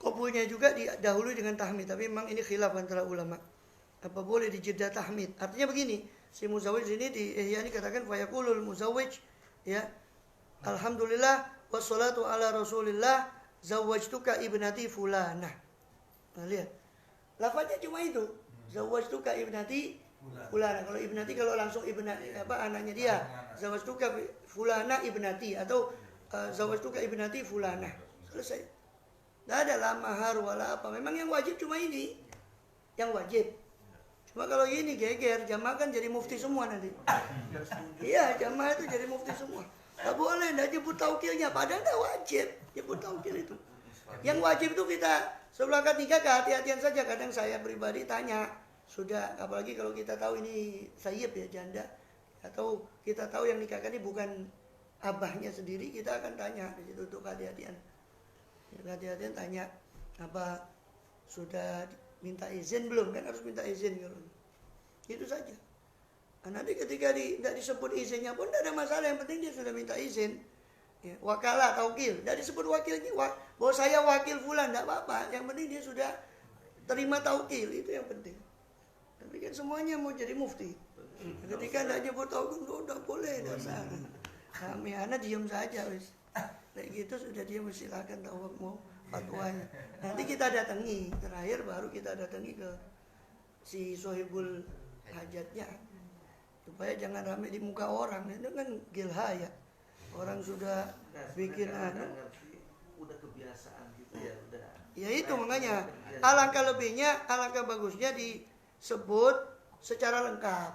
qabulnya juga didahului dengan tahmid. Tapi memang ini khilaf antara ulama. Apa boleh dijeda tahmid? Artinya begini, si muzawwij ini di Ihya ini katakan fayaqulul muzawwij ya, alhamdulillah wassalatu ala rasulillah zawwajtuka ibnati fulanah. Nah, lihat. Lafaznya cuma itu. Zawwajtuka ibnati fulana. Kalau ibnati kalau langsung anaknya dia. Zawwajtuka fulana ibnati atau zawwajtuka ibnati fulana. Selesai. Enggak ada la mahar wala apa. Memang yang wajib cuma ini. Yang wajib. Cuma kalau gini geger, jamaah kan jadi mufti semua nanti. Iya, jamaah itu jadi mufti semua. Enggak boleh, enggak nyebut taukilnya, padahal enggak wajib nyebut taukil itu. Yang wajib itu kita sebelum akad nikah kehati-hatian saja. Kadang saya pribadi tanya, sudah, apalagi kalau kita tahu ini sayyib ya, janda, atau kita tahu yang nikahkan ini bukan abahnya sendiri, kita akan tanya di situ untuk kehati-hatian. Kehati-hatian tanya, apa sudah minta izin belum? Kan harus minta izin kalau itu saja. Nah, nanti ketika tidak disebut izinnya pun tidak ada masalah, yang penting dia sudah minta izin. Ya, wakalah, taukil, tidak disebut wakilnya, bahwa saya wakil fulan, tidak apa-apa. Yang penting dia sudah terima taukil, itu yang penting. Ini kan semuanya mau jadi mufti. Ketika tidak nyebut hukum udah boleh dasar. Kami anak diam saja wis. Kayak gitu sudah dia silakan tahu mau fatwanya. Nanti kita datangi, terakhir baru kita datangi ke si sohibul hajatnya. Supaya jangan rame di muka orang. Itu kan gilha ya. Orang sudah bikin udah kebiasaan gitu ya udah. Ya itu makanya alangkah lebihnya, alangkah bagusnya disebut secara lengkap.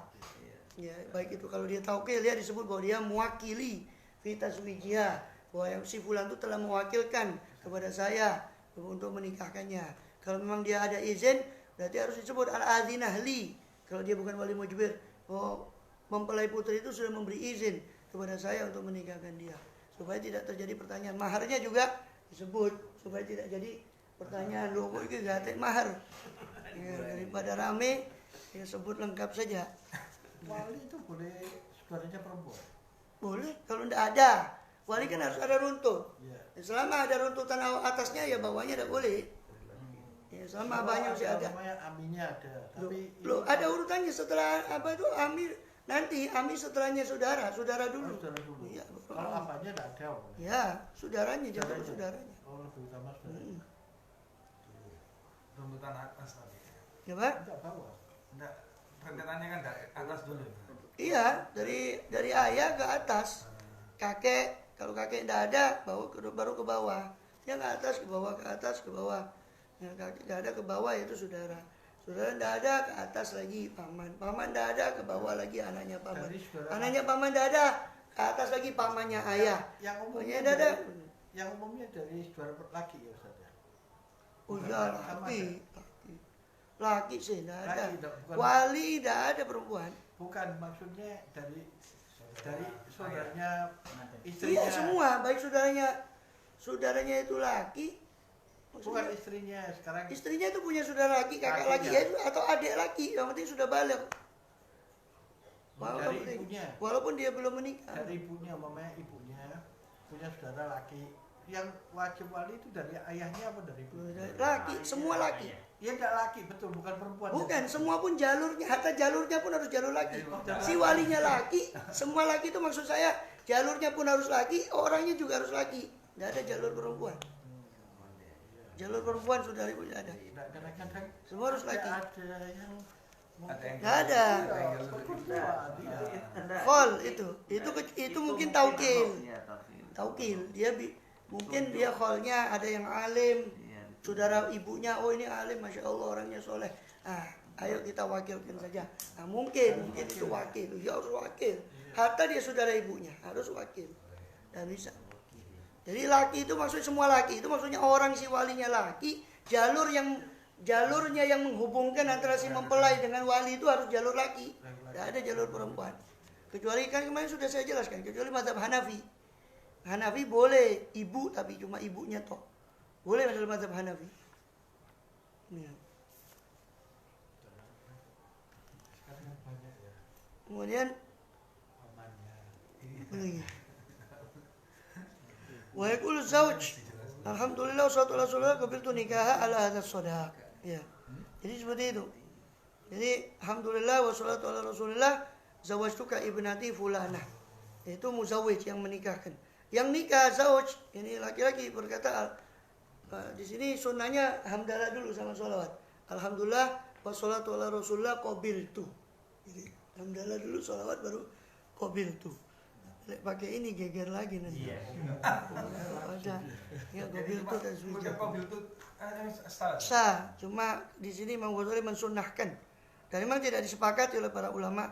Ya, baik itu kalau dia taukil ya disebut bahwa dia mewakili Vitas Wijia, bahwa yang si fulan itu telah mewakilkan kepada saya untuk menikahkannya. Kalau memang dia ada izin, berarti harus disebut al-adzinah li. Kalau dia bukan wali mujbir, oh mempelai putri itu sudah memberi izin kepada saya untuk menikahkan dia. Supaya tidak terjadi pertanyaan. Maharnya juga disebut supaya tidak jadi pertanyaan loh kok ini gak mahar. Ya, daripada rame ya sebut lengkap saja. Wali itu boleh saudaranya perempuan? Boleh, kalau tidak ada. Wali kan harus ada runtut. Iya. Selama ada runtutan atasnya ya bawahnya tidak boleh. Ya, selama abahnya masih ada. Namanya aminnya ada. Tapi Loh, ada urutannya setelah apa itu amir. Nanti amir setelahnya saudara dulu. saudara dulu. Iya, Kalau apanya tidak ada. Boleh. ya, saudaranya jadi saudaranya. Oh, lebih utama saudara. Runtutan atas tadi. Ya, Pak? Tidak bawah. Enggak, rentetannya kan dari atas dulu. Iya, dari ayah ke atas. Kakek, kalau kakek tidak ada, baru ke bawah. Ya ke atas, ke bawah, ke atas, ke bawah. Ya, kakek tidak ada ke bawah itu saudara. Saudara tidak ada ke atas lagi paman. Paman tidak ada ke bawah lagi anaknya paman. Dari saudara- Anaknya paman tidak ada ke atas lagi pamannya ayah. Yang Pokoknya umumnya tidak ada. Yang umumnya dari saudara laki ya Ustaz ya. Oh iya laki. Laki sih tidak ada. Laki, bukan. Wali tidak ada perempuan. Bukan maksudnya dari saudaranya istrinya. Iya semua, baik saudaranya itu laki. Bukan Maksudnya, istrinya sekarang. istrinya itu punya saudara laki, kakak laki Lakinya. ya, atau adik laki, yang penting sudah balik. Dari ibunya. Walaupun dia belum menikah. Dari ibunya, mamanya ibunya punya saudara laki. Yang wajib wali itu dari ayahnya apa dari ibunya? Laki, semua laki. Ya enggak laki, betul, bukan perempuan. Bukan, semua pun jalurnya, hatta jalurnya pun harus jalur laki. Si walinya laki, semua laki itu maksud saya, jalurnya pun harus laki, orangnya juga harus laki. Tidak ada jalur perempuan. Jalur perempuan sudah tidak ada. Enggak, kadang-kadang Semua harus laki. ada yang Ada yang Nggak ada. Iya, perempuan, iya. Khol itu mungkin taukil. Iya, taukil. Taukil, mungkin dia kholnya ada yang alim. Iya. Saudara ibunya, oh ini alim, masya Allah orangnya soleh. Ayo kita wakilkan saja. Mungkin itu wakil, ya harus wakil. Hatta dia saudara ibunya harus wakil. Dan bisa. Jadi laki itu maksudnya semua laki itu maksudnya orang si walinya laki, jalurnya yang menghubungkan antara si mempelai dengan wali itu harus jalur laki. Tidak ada jalur perempuan. Kecuali kan kemarin sudah saya jelaskan, kecuali mazhab Hanafi. Hanafi boleh ibu tapi cuma ibunya toh. Boleh dalam mazhab Hanafi. Ya. Sekarang banyak ya. Kemudian Pamannya. wa yaqulu zawj alhamdulillah wassalatu ala rasulillah qabiltu nikaha ala hadzal sadaq. Ya. Jadi seperti itu. Jadi alhamdulillah wassalatu ala rasulillah zawajtuka ibnati fulanah. Itu muzawwij yang menikahkan. Yang nikah zawj ini laki-laki berkata di sini sunnahnya hamdalah dulu sama sholawat. Alhamdulillah wassalatu ala rasulillah qabiltu. Jadi hamdalah dulu sholawat baru qabiltu. Pakai ini geger lagi nanti. Iya. Ada. Ya qabiltu taswijah. Bukan mobil itu style. Sah, cuma di sini Imam Ghazali mensunnahkan. Dan memang tidak disepakati oleh para ulama.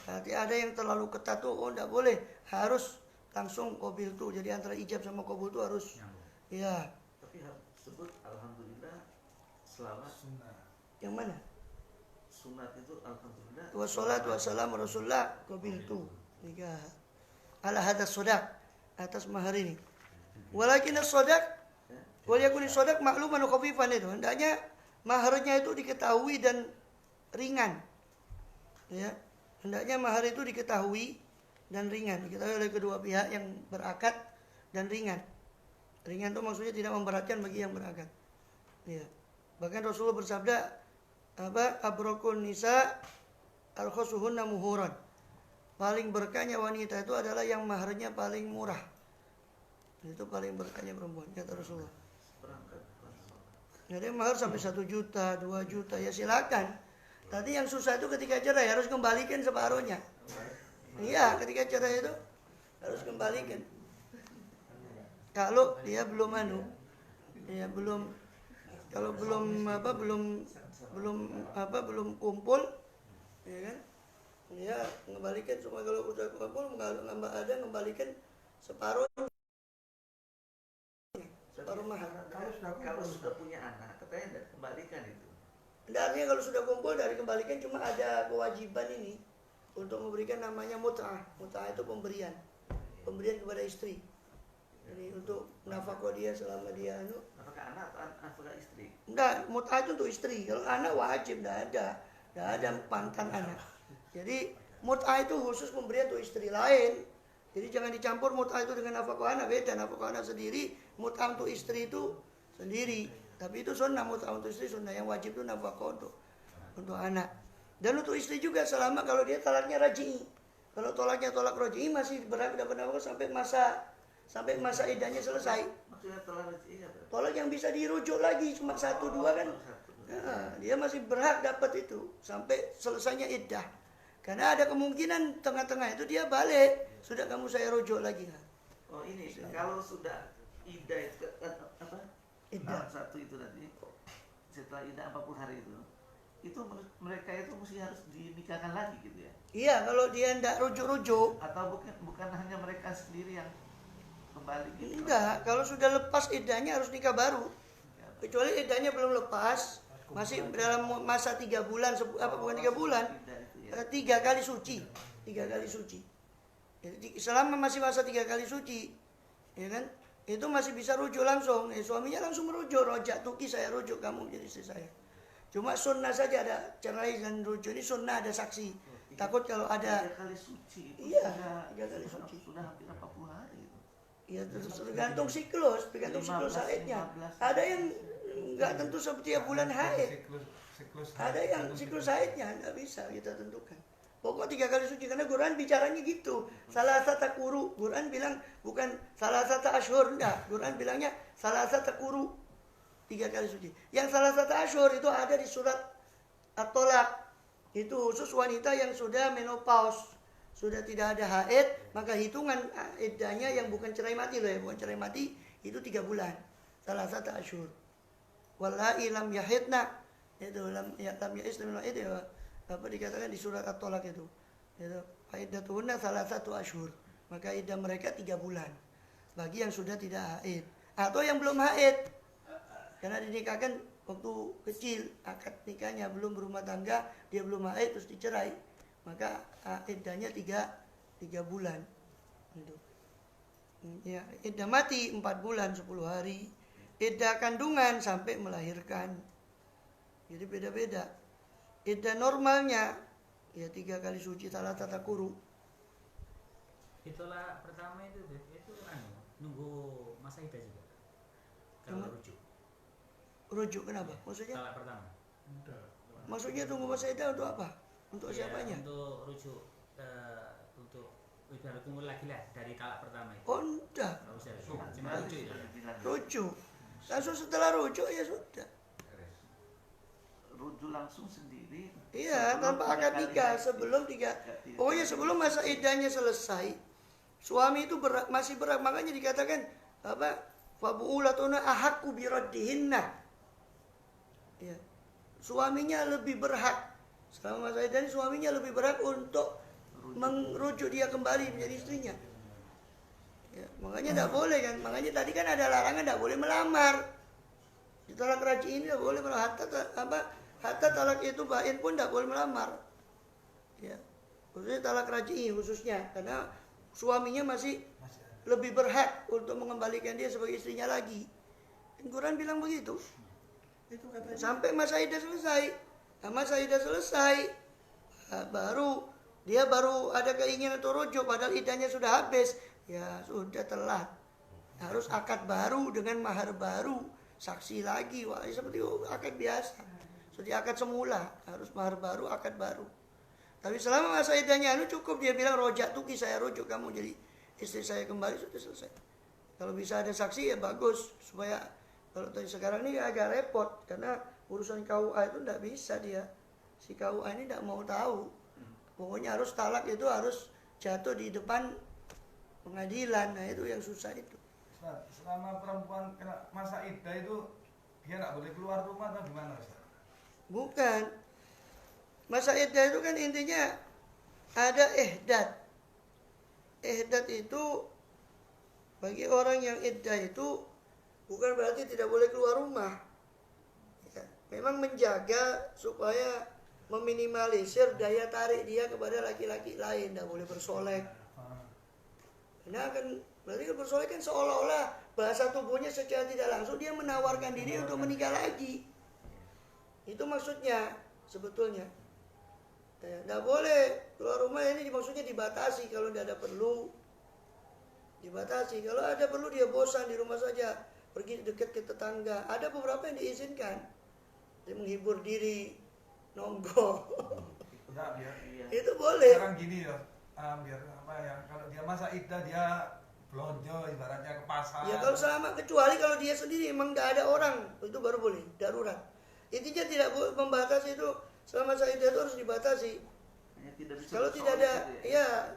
Berarti ada yang terlalu ketat tuh, oh tidak boleh, harus langsung qabiltu. Jadi antara ijab sama qabul itu harus, ya. Tapi sebut alhamdulillah selama Sunnah. Yang mana? sunat itu alhamdulillah. Wassalatu wassalamu rasulullah qabiltu. Nikah. Ala hadas sodak atas mahar ini. Walakin sodak wal yakun sodak makluman wa khafifan itu. Hendaknya maharnya itu diketahui dan ringan. Ya. Hendaknya mahar itu diketahui dan ringan. Diketahui oleh kedua pihak yang berakad dan ringan. Ringan itu maksudnya tidak memberatkan bagi yang berakad. Ya. Bahkan Rasulullah bersabda, abrokun nisa al-khosuhunna muhuran. Paling berkahnya wanita itu adalah yang maharnya paling murah. Itu paling berkahnya perempuan, kata Rasulullah. Perangkat. Jadi mahar sampai 1 juta, 2 juta, ya silakan. Tadi yang susah itu ketika cerai harus kembalikan separuhnya. Iya, ketika cerai itu harus kembalikan. Kalau dia belum kalau belum kumpul, ya kan? Ya, mengembalikan semua. Kalau udah kumpul, nggak ada, kembalikan separuh mahar. Kalau sudah punya anak, katanya tidak kembalikan itu. Artinya kalau sudah kumpul dari kembalikan, cuma ada kewajiban ini untuk memberikan namanya mut'ah. Mut'ah itu pemberian kepada istri. Jadi untuk nafkah dia selama dia Apakah anak atau apakah istri? enggak, mut'ah itu untuk istri. Kalau anak wajib, enggak ada pantan anak. Jadi mut'ah itu khusus pemberian untuk istri lain. Jadi jangan dicampur mut'ah itu dengan nafkah anak, beda. Nafkah anak sendiri, mut'ah untuk istri itu sendiri. Tapi itu sunnah, mut'ah untuk istri sunnah. Yang wajib itu nafkah untuk anak. Dan untuk istri juga selama kalau dia talaknya raj'i. Kalau tolak raj'i masih berhak dapat nafkah sampai masa iddahnya selesai. Maksudnya tolak raj'i apa? Tolak yang bisa dirujuk lagi cuma 1-2 kan. Nah, dia masih berhak dapat itu sampai selesainya iddah. Karena ada kemungkinan tengah-tengah itu dia balik. Sudah kamu saya rujuk lagi. Oh ini, kalau sudah iddah itu apa? Iddah. Satu itu tadi, setelah iddah 40 hari itu mereka itu mesti harus dinikahkan lagi gitu ya? Iya, kalau dia tidak rujuk-rujuk. Atau bukan hanya mereka sendiri yang kembali gitu? Enggak, kalau sudah lepas iddahnya harus nikah baru. Kecuali iddahnya belum lepas, masih dalam masa 3 bulan, bukan 3 bulan, 3 kali suci. 3 kali suci. Jadi selama masih masa 3 kali suci, ya kan? Itu masih bisa rujuk langsung. Suaminya langsung merujuk, rojak tuki saya rujuk kamu menjadi istri saya. Cuma sunnah saja ada cerai dan rujuk ini sunnah ada saksi. Takut kalau ada 3 kali suci itu iya, 3 kali suci. Sudah hampir 40 hari itu. Iya, tergantung siklus haidnya. Ada yang nggak tentu setiap bulan haid. Ada yang siklus haidnya nggak bisa kita tentukan. Pokok 3 kali suci karena Quran bicaranya gitu. Salah satu kuru, Quran bilang bukan salah satu ashur, enggak. Quran bilangnya salah satu kuru 3 kali suci. Yang salah satu ashur itu ada di surat At-Tolak. Itu khusus wanita yang sudah menopause, sudah tidak ada haid, maka hitungan iddahnya yang bukan cerai mati loh ya, bukan cerai mati itu 3 bulan. Salah satu ashur. Wallahi lam yahidna, itu lam ya'isna min itu apa dikatakan di surat At-Tolak itu. Itu iddatuhunna salah satu ashur. Maka iddah mereka 3 bulan. Bagi yang sudah tidak haid atau yang belum haid. Karena dinikahkan waktu kecil, akad nikahnya belum berumah tangga, dia belum haid terus dicerai, maka iddahnya 3 bulan. Gitu. Ya, iddah mati 4 bulan 10 hari. Iddah kandungan sampai melahirkan. Jadi beda-beda. Iddah normalnya ya 3 kali suci salah tata kuru. Itulah pertama itu nunggu masa iddah juga. Kalau rujuk. Rujuk kenapa? Maksudnya? Talak pertama. Maksudnya tunggu masa iddah untuk apa? Untuk Ya, siapanya? untuk rujuk untuk baru tunggu lagi lah dari talak pertama itu. Oh enggak. Enggak usah. Cuma rujuk itu. Rujuk. Langsung setelah rujuk ya sudah. Rujuk langsung sendiri. Iya, tanpa akad nikah sebelum 3. Pokoknya sebelum masa iddahnya selesai, suami itu masih berhak, makanya dikatakan apa? Fabu'ulatuna ahaqqu biraddihinna. Ya. Suaminya lebih berhak. Selama masa iddahnya suaminya lebih berhak untuk merujuk dia kembali menjadi istrinya. Ya, makanya tidak boleh kan. Makanya tadi kan ada larangan tidak boleh melamar. Di talak raj'i ini tidak boleh melamar. Hatta talak itu bain pun tidak boleh melamar. Ya. Khususnya talak raj'i khususnya karena suaminya masih lebih berhak untuk mengembalikan dia sebagai istrinya lagi. Quran bilang begitu. Itu katanya. Sampai masa iddah selesai. Nah, masa iddah selesai, baru ada keinginan untuk rujuk padahal iddahnya sudah habis. Ya sudah telat. Harus akad baru dengan mahar baru, saksi lagi. Wah, seperti akad biasa. Sudah akad semula, harus mahar baru, akad baru. Tapi selama masa iddahnya cukup, dia bilang rojak tuki, saya rujuk kamu jadi istri saya kembali, sudah selesai. Kalau bisa ada saksi ya bagus, supaya kalau tadi sekarang ini agak repot karena urusan KUA itu tidak bisa dia. Si KUA ini tidak mau tahu. Pokoknya harus talak itu harus jatuh di depan pengadilan. Nah, itu yang susah itu. Selama perempuan kena masa iddah itu dia nggak boleh keluar rumah atau gimana, Ustaz? Bukan. Masa iddah itu kan intinya ada ihdat. Ihdat itu bagi orang yang iddah itu bukan berarti tidak boleh keluar rumah. Ya, memang menjaga supaya meminimalisir daya tarik dia kepada laki-laki lain. Tidak boleh bersolek. Nah kan berarti kan bersolek kan seolah-olah bahasa tubuhnya secara tidak langsung dia menawarkan diri untuk menikah lagi. Itu maksudnya sebetulnya. Tidak boleh keluar rumah, ini maksudnya dibatasi kalau tidak ada perlu. Dibatasi. Kalau ada perlu dia bosan di rumah saja, pergi dekat ke tetangga. Ada beberapa yang diizinkan. Dia menghibur diri, nongkrong. Ya, biar Itu boleh. sekarang gini ya, biar apa ya, kalau dia masa iddah dia belanja ibaratnya ke pasar. Ya kalau selama, kecuali kalau dia sendiri emang tidak ada orang, itu baru boleh, darurat. Intinya tidak membatasi itu, selama masa iddah itu harus dibatasi. Hanya tidak bisa Kalau tidak bersolek ada,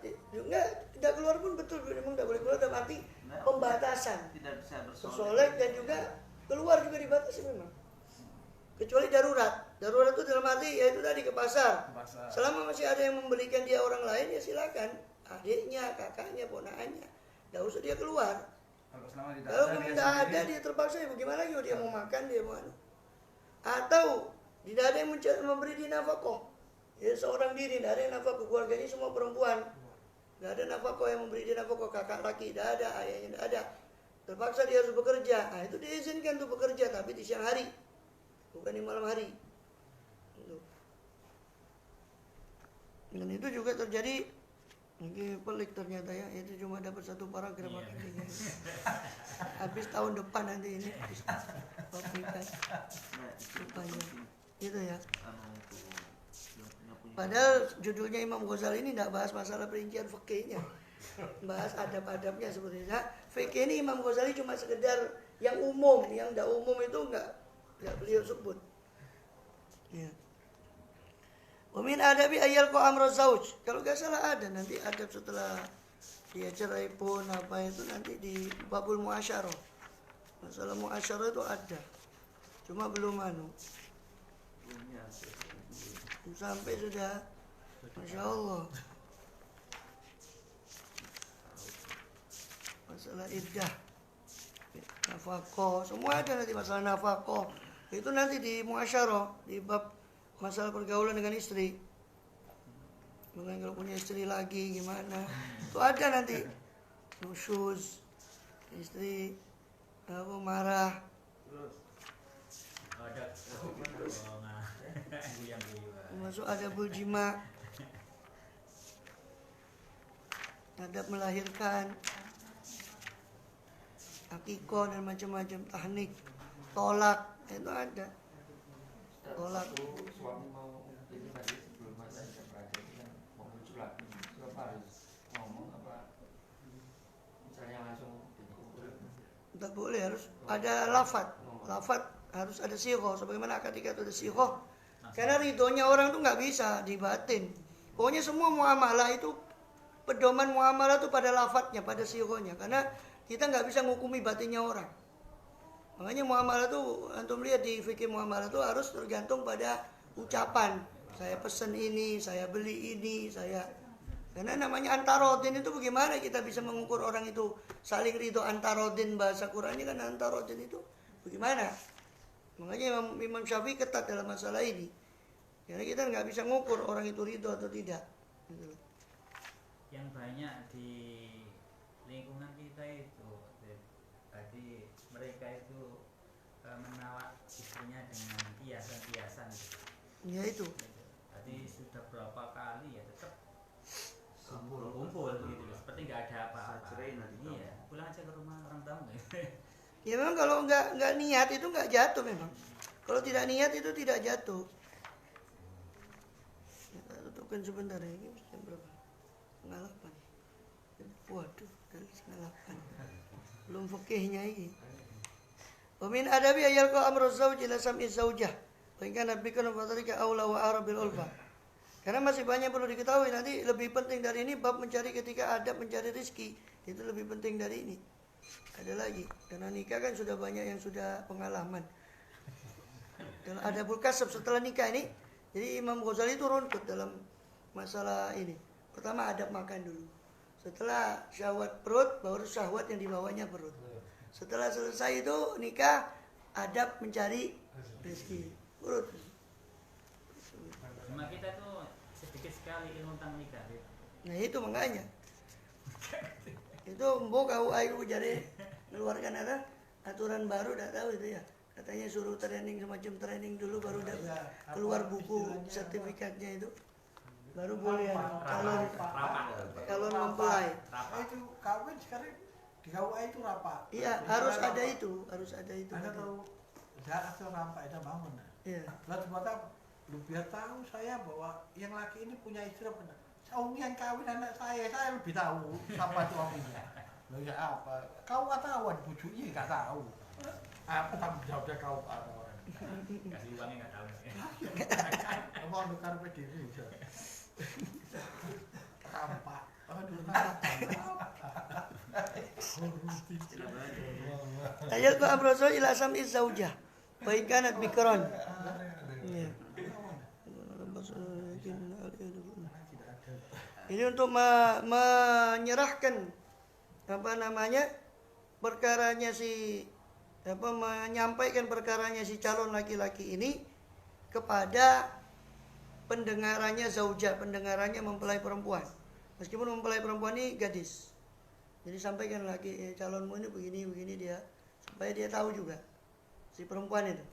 gitu ya. enggak, tidak keluar pun betul, memang tidak boleh keluar, dalam arti Nah, pembatasan. tidak bisa Bersolek dan juga keluar juga dibatasi memang. Kecuali darurat. Darurat itu dalam arti yaitu tadi ke pasar. Pasar. Selama masih ada yang membelikan dia orang lain ya silakan. Adiknya, kakaknya, ponakannya. Tidak usah dia keluar. Kalau selama tidak Kalau ada dia tidak ada sendiri, dia terpaksa ya bagaimana lagi? Dia mau makan, dia mau anu. Atau tidak ada yang memberi dia nafkah. Ya seorang diri, tidak ada yang nafkah, keluarganya semua perempuan. Tidak ada nafkah yang memberi dia nafkah, kakak laki tidak ada, ayahnya tidak ada. Terpaksa dia harus bekerja. Nah, itu diizinkan untuk bekerja tapi di siang hari. Bukan di malam hari. Dan itu juga terjadi. Ini pelik ternyata ya. Itu cuma dapat satu paragraf. Habis tahun depan nanti ini. Pabrikan. Nah, itu Rupanya. penting. Gitu ya. Itu yang punya Padahal judulnya Imam Ghazali ini tidak bahas masalah perincian fikihnya. Bahas adab-adabnya sebetulnya. Fikih ini Imam Ghazali cuma sekedar yang umum. Yang tidak umum itu enggak beliau sebut. Ya. Wamin adabi ayal ko amro zauj. Kalau nggak salah ada nanti adab setelah dia cerai pun apa itu nanti di babul muasyarah. Masalah muasyarah itu ada. Cuma belum punya sampai sudah. Masya Allah. Masalah iddah, nafkah, semua ada nanti masalah nafkah. Itu nanti di muasyarah, di bab masalah pergaulan dengan istri. Mungkin kalau punya istri lagi gimana? Itu ada nanti. Nusyuz, istri apa marah. Ada Masuk adabul jima. Adab melahirkan. Akikoh dan macam-macam tahnik. Tolak, itu ada. Tolak. Suami mau ini tadi sebelum masa iddah berakhir kan mau muncul lagi, apa harus ngomong apa misalnya langsung dikumpul? Tidak boleh, harus ada lafad. Lafad harus ada sirah. Sebagaimana ketika itu ada sirah. Karena ridhonya orang itu nggak bisa dibatin. Pokoknya semua muamalah itu, pedoman muamalah itu pada lafadnya, pada sirahnya. Karena kita nggak bisa ngukumi batinnya orang. Makanya muamalah itu, antum lihat di fikih muamalah itu harus tergantung pada ucapan. Saya pesan ini, saya beli ini, saya. Karena namanya antarodin itu bagaimana kita bisa mengukur orang itu saling ridho. Antarodin bahasa Qurannya kan antarodin itu bagaimana? Makanya Imam Syafi'i ketat dalam masalah ini. Karena kita nggak bisa mengukur orang itu ridho atau tidak. Yang banyak di lingkungan kita itu tadi mereka itu menawar istrinya dengan hiasan-hiasan. Ya itu. Jadi sudah berapa kali ya tetap kumpul gitu loh. Seperti nggak ada apa-apa. Cerai nanti tahu. Iya, pulang aja ke rumah orang tamu. Ya memang kalau nggak niat itu nggak jatuh memang. Kalau tidak niat itu tidak jatuh. Kita tutupkan sebentar ya. Ini jam berapa? 8. Waduh, dari 8. Belum fikihnya ini. Wa min adabi ayalqa amru zawj ila sam'i zaujah. Wa in kana bikran fa dhalika aula wa arabil ulfa. Karena masih banyak perlu diketahui, nanti lebih penting dari ini bab mencari ketika adab mencari rezeki, itu lebih penting dari ini. Ada lagi, karena nikah kan sudah banyak yang sudah pengalaman. Kalau adabul kasab setelah nikah ini, jadi Imam Ghazali itu runtut dalam masalah ini. Pertama adab makan dulu. Setelah syahwat perut, baru syahwat yang dibawanya perut. Setelah selesai itu nikah, adab mencari rezeki. Urut. Cuma kita tuh sedikit sekali ilmu tentang nikah. Nah itu makanya. Itu mbok kau ayu jadi mengeluarkan ada aturan baru, tidak tahu itu ya. Katanya suruh training semacam training dulu baru dapat keluar buku sertifikatnya itu. Baru boleh calon mempelai. Itu kawin sekarang di KUA itu rapat. Iya, harus ada itu. Ada tahu enggak atau rapat itu bangun. Iya. Lalu ternyata lu biar tahu saya bahwa yang laki ini punya istri benar. Umi yang kawin anak saya lebih tahu siapa suaminya. Lo ya apa? Kau ketahuan bujunya nggak tahu. Apa tanggung jawabnya kau ada orang? Kasih uangnya nggak tahu. Mau nukar pediri aja. Kampak. Aduh, Ayat ku amroso ila sam'i zaujah. Wa in kanat bikran. Iya. Ini untuk menyerahkan perkaranya menyampaikan perkaranya si calon laki-laki ini kepada pendengarannya zaujah, pendengarannya mempelai perempuan. Meskipun mempelai perempuan ini gadis. Jadi sampaikan laki calonmu ini begini dia, supaya dia tahu juga si perempuan itu.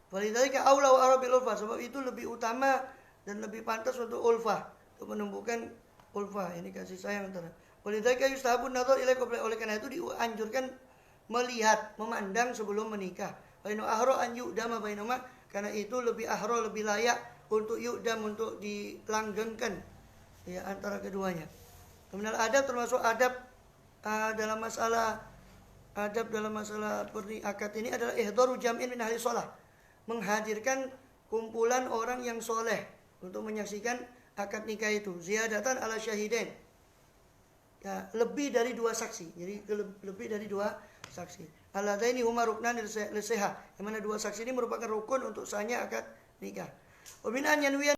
Walidzalika aula wa arabil ulfah, sebab itu lebih utama dan lebih pantas untuk ulfah, untuk menumbuhkan ulfah, ini kasih sayang antara. Walidzalika yustahabun nadhar ilaihi qabla, oleh karena itu dianjurkan melihat, memandang sebelum menikah. Wa inna ahra an yu'dama bainahuma, karena itu lebih ahra, lebih layak untuk yu'dam, untuk dilanggengkan ya antara keduanya. Kemudian adab termasuk adab dalam masalah akad ini adalah ihdaru jam'in min ahli shalah, menghadirkan kumpulan orang yang soleh untuk menyaksikan akad nikah itu. Ziyadatan ala syahidain, ya, lebih dari 2 saksi. Jadi lebih dari 2 saksi. Alladaini huma ruknan lisihah, yang mana 2 saksi ini merupakan rukun untuk sahnya akad nikah. Wa min an yanwiyan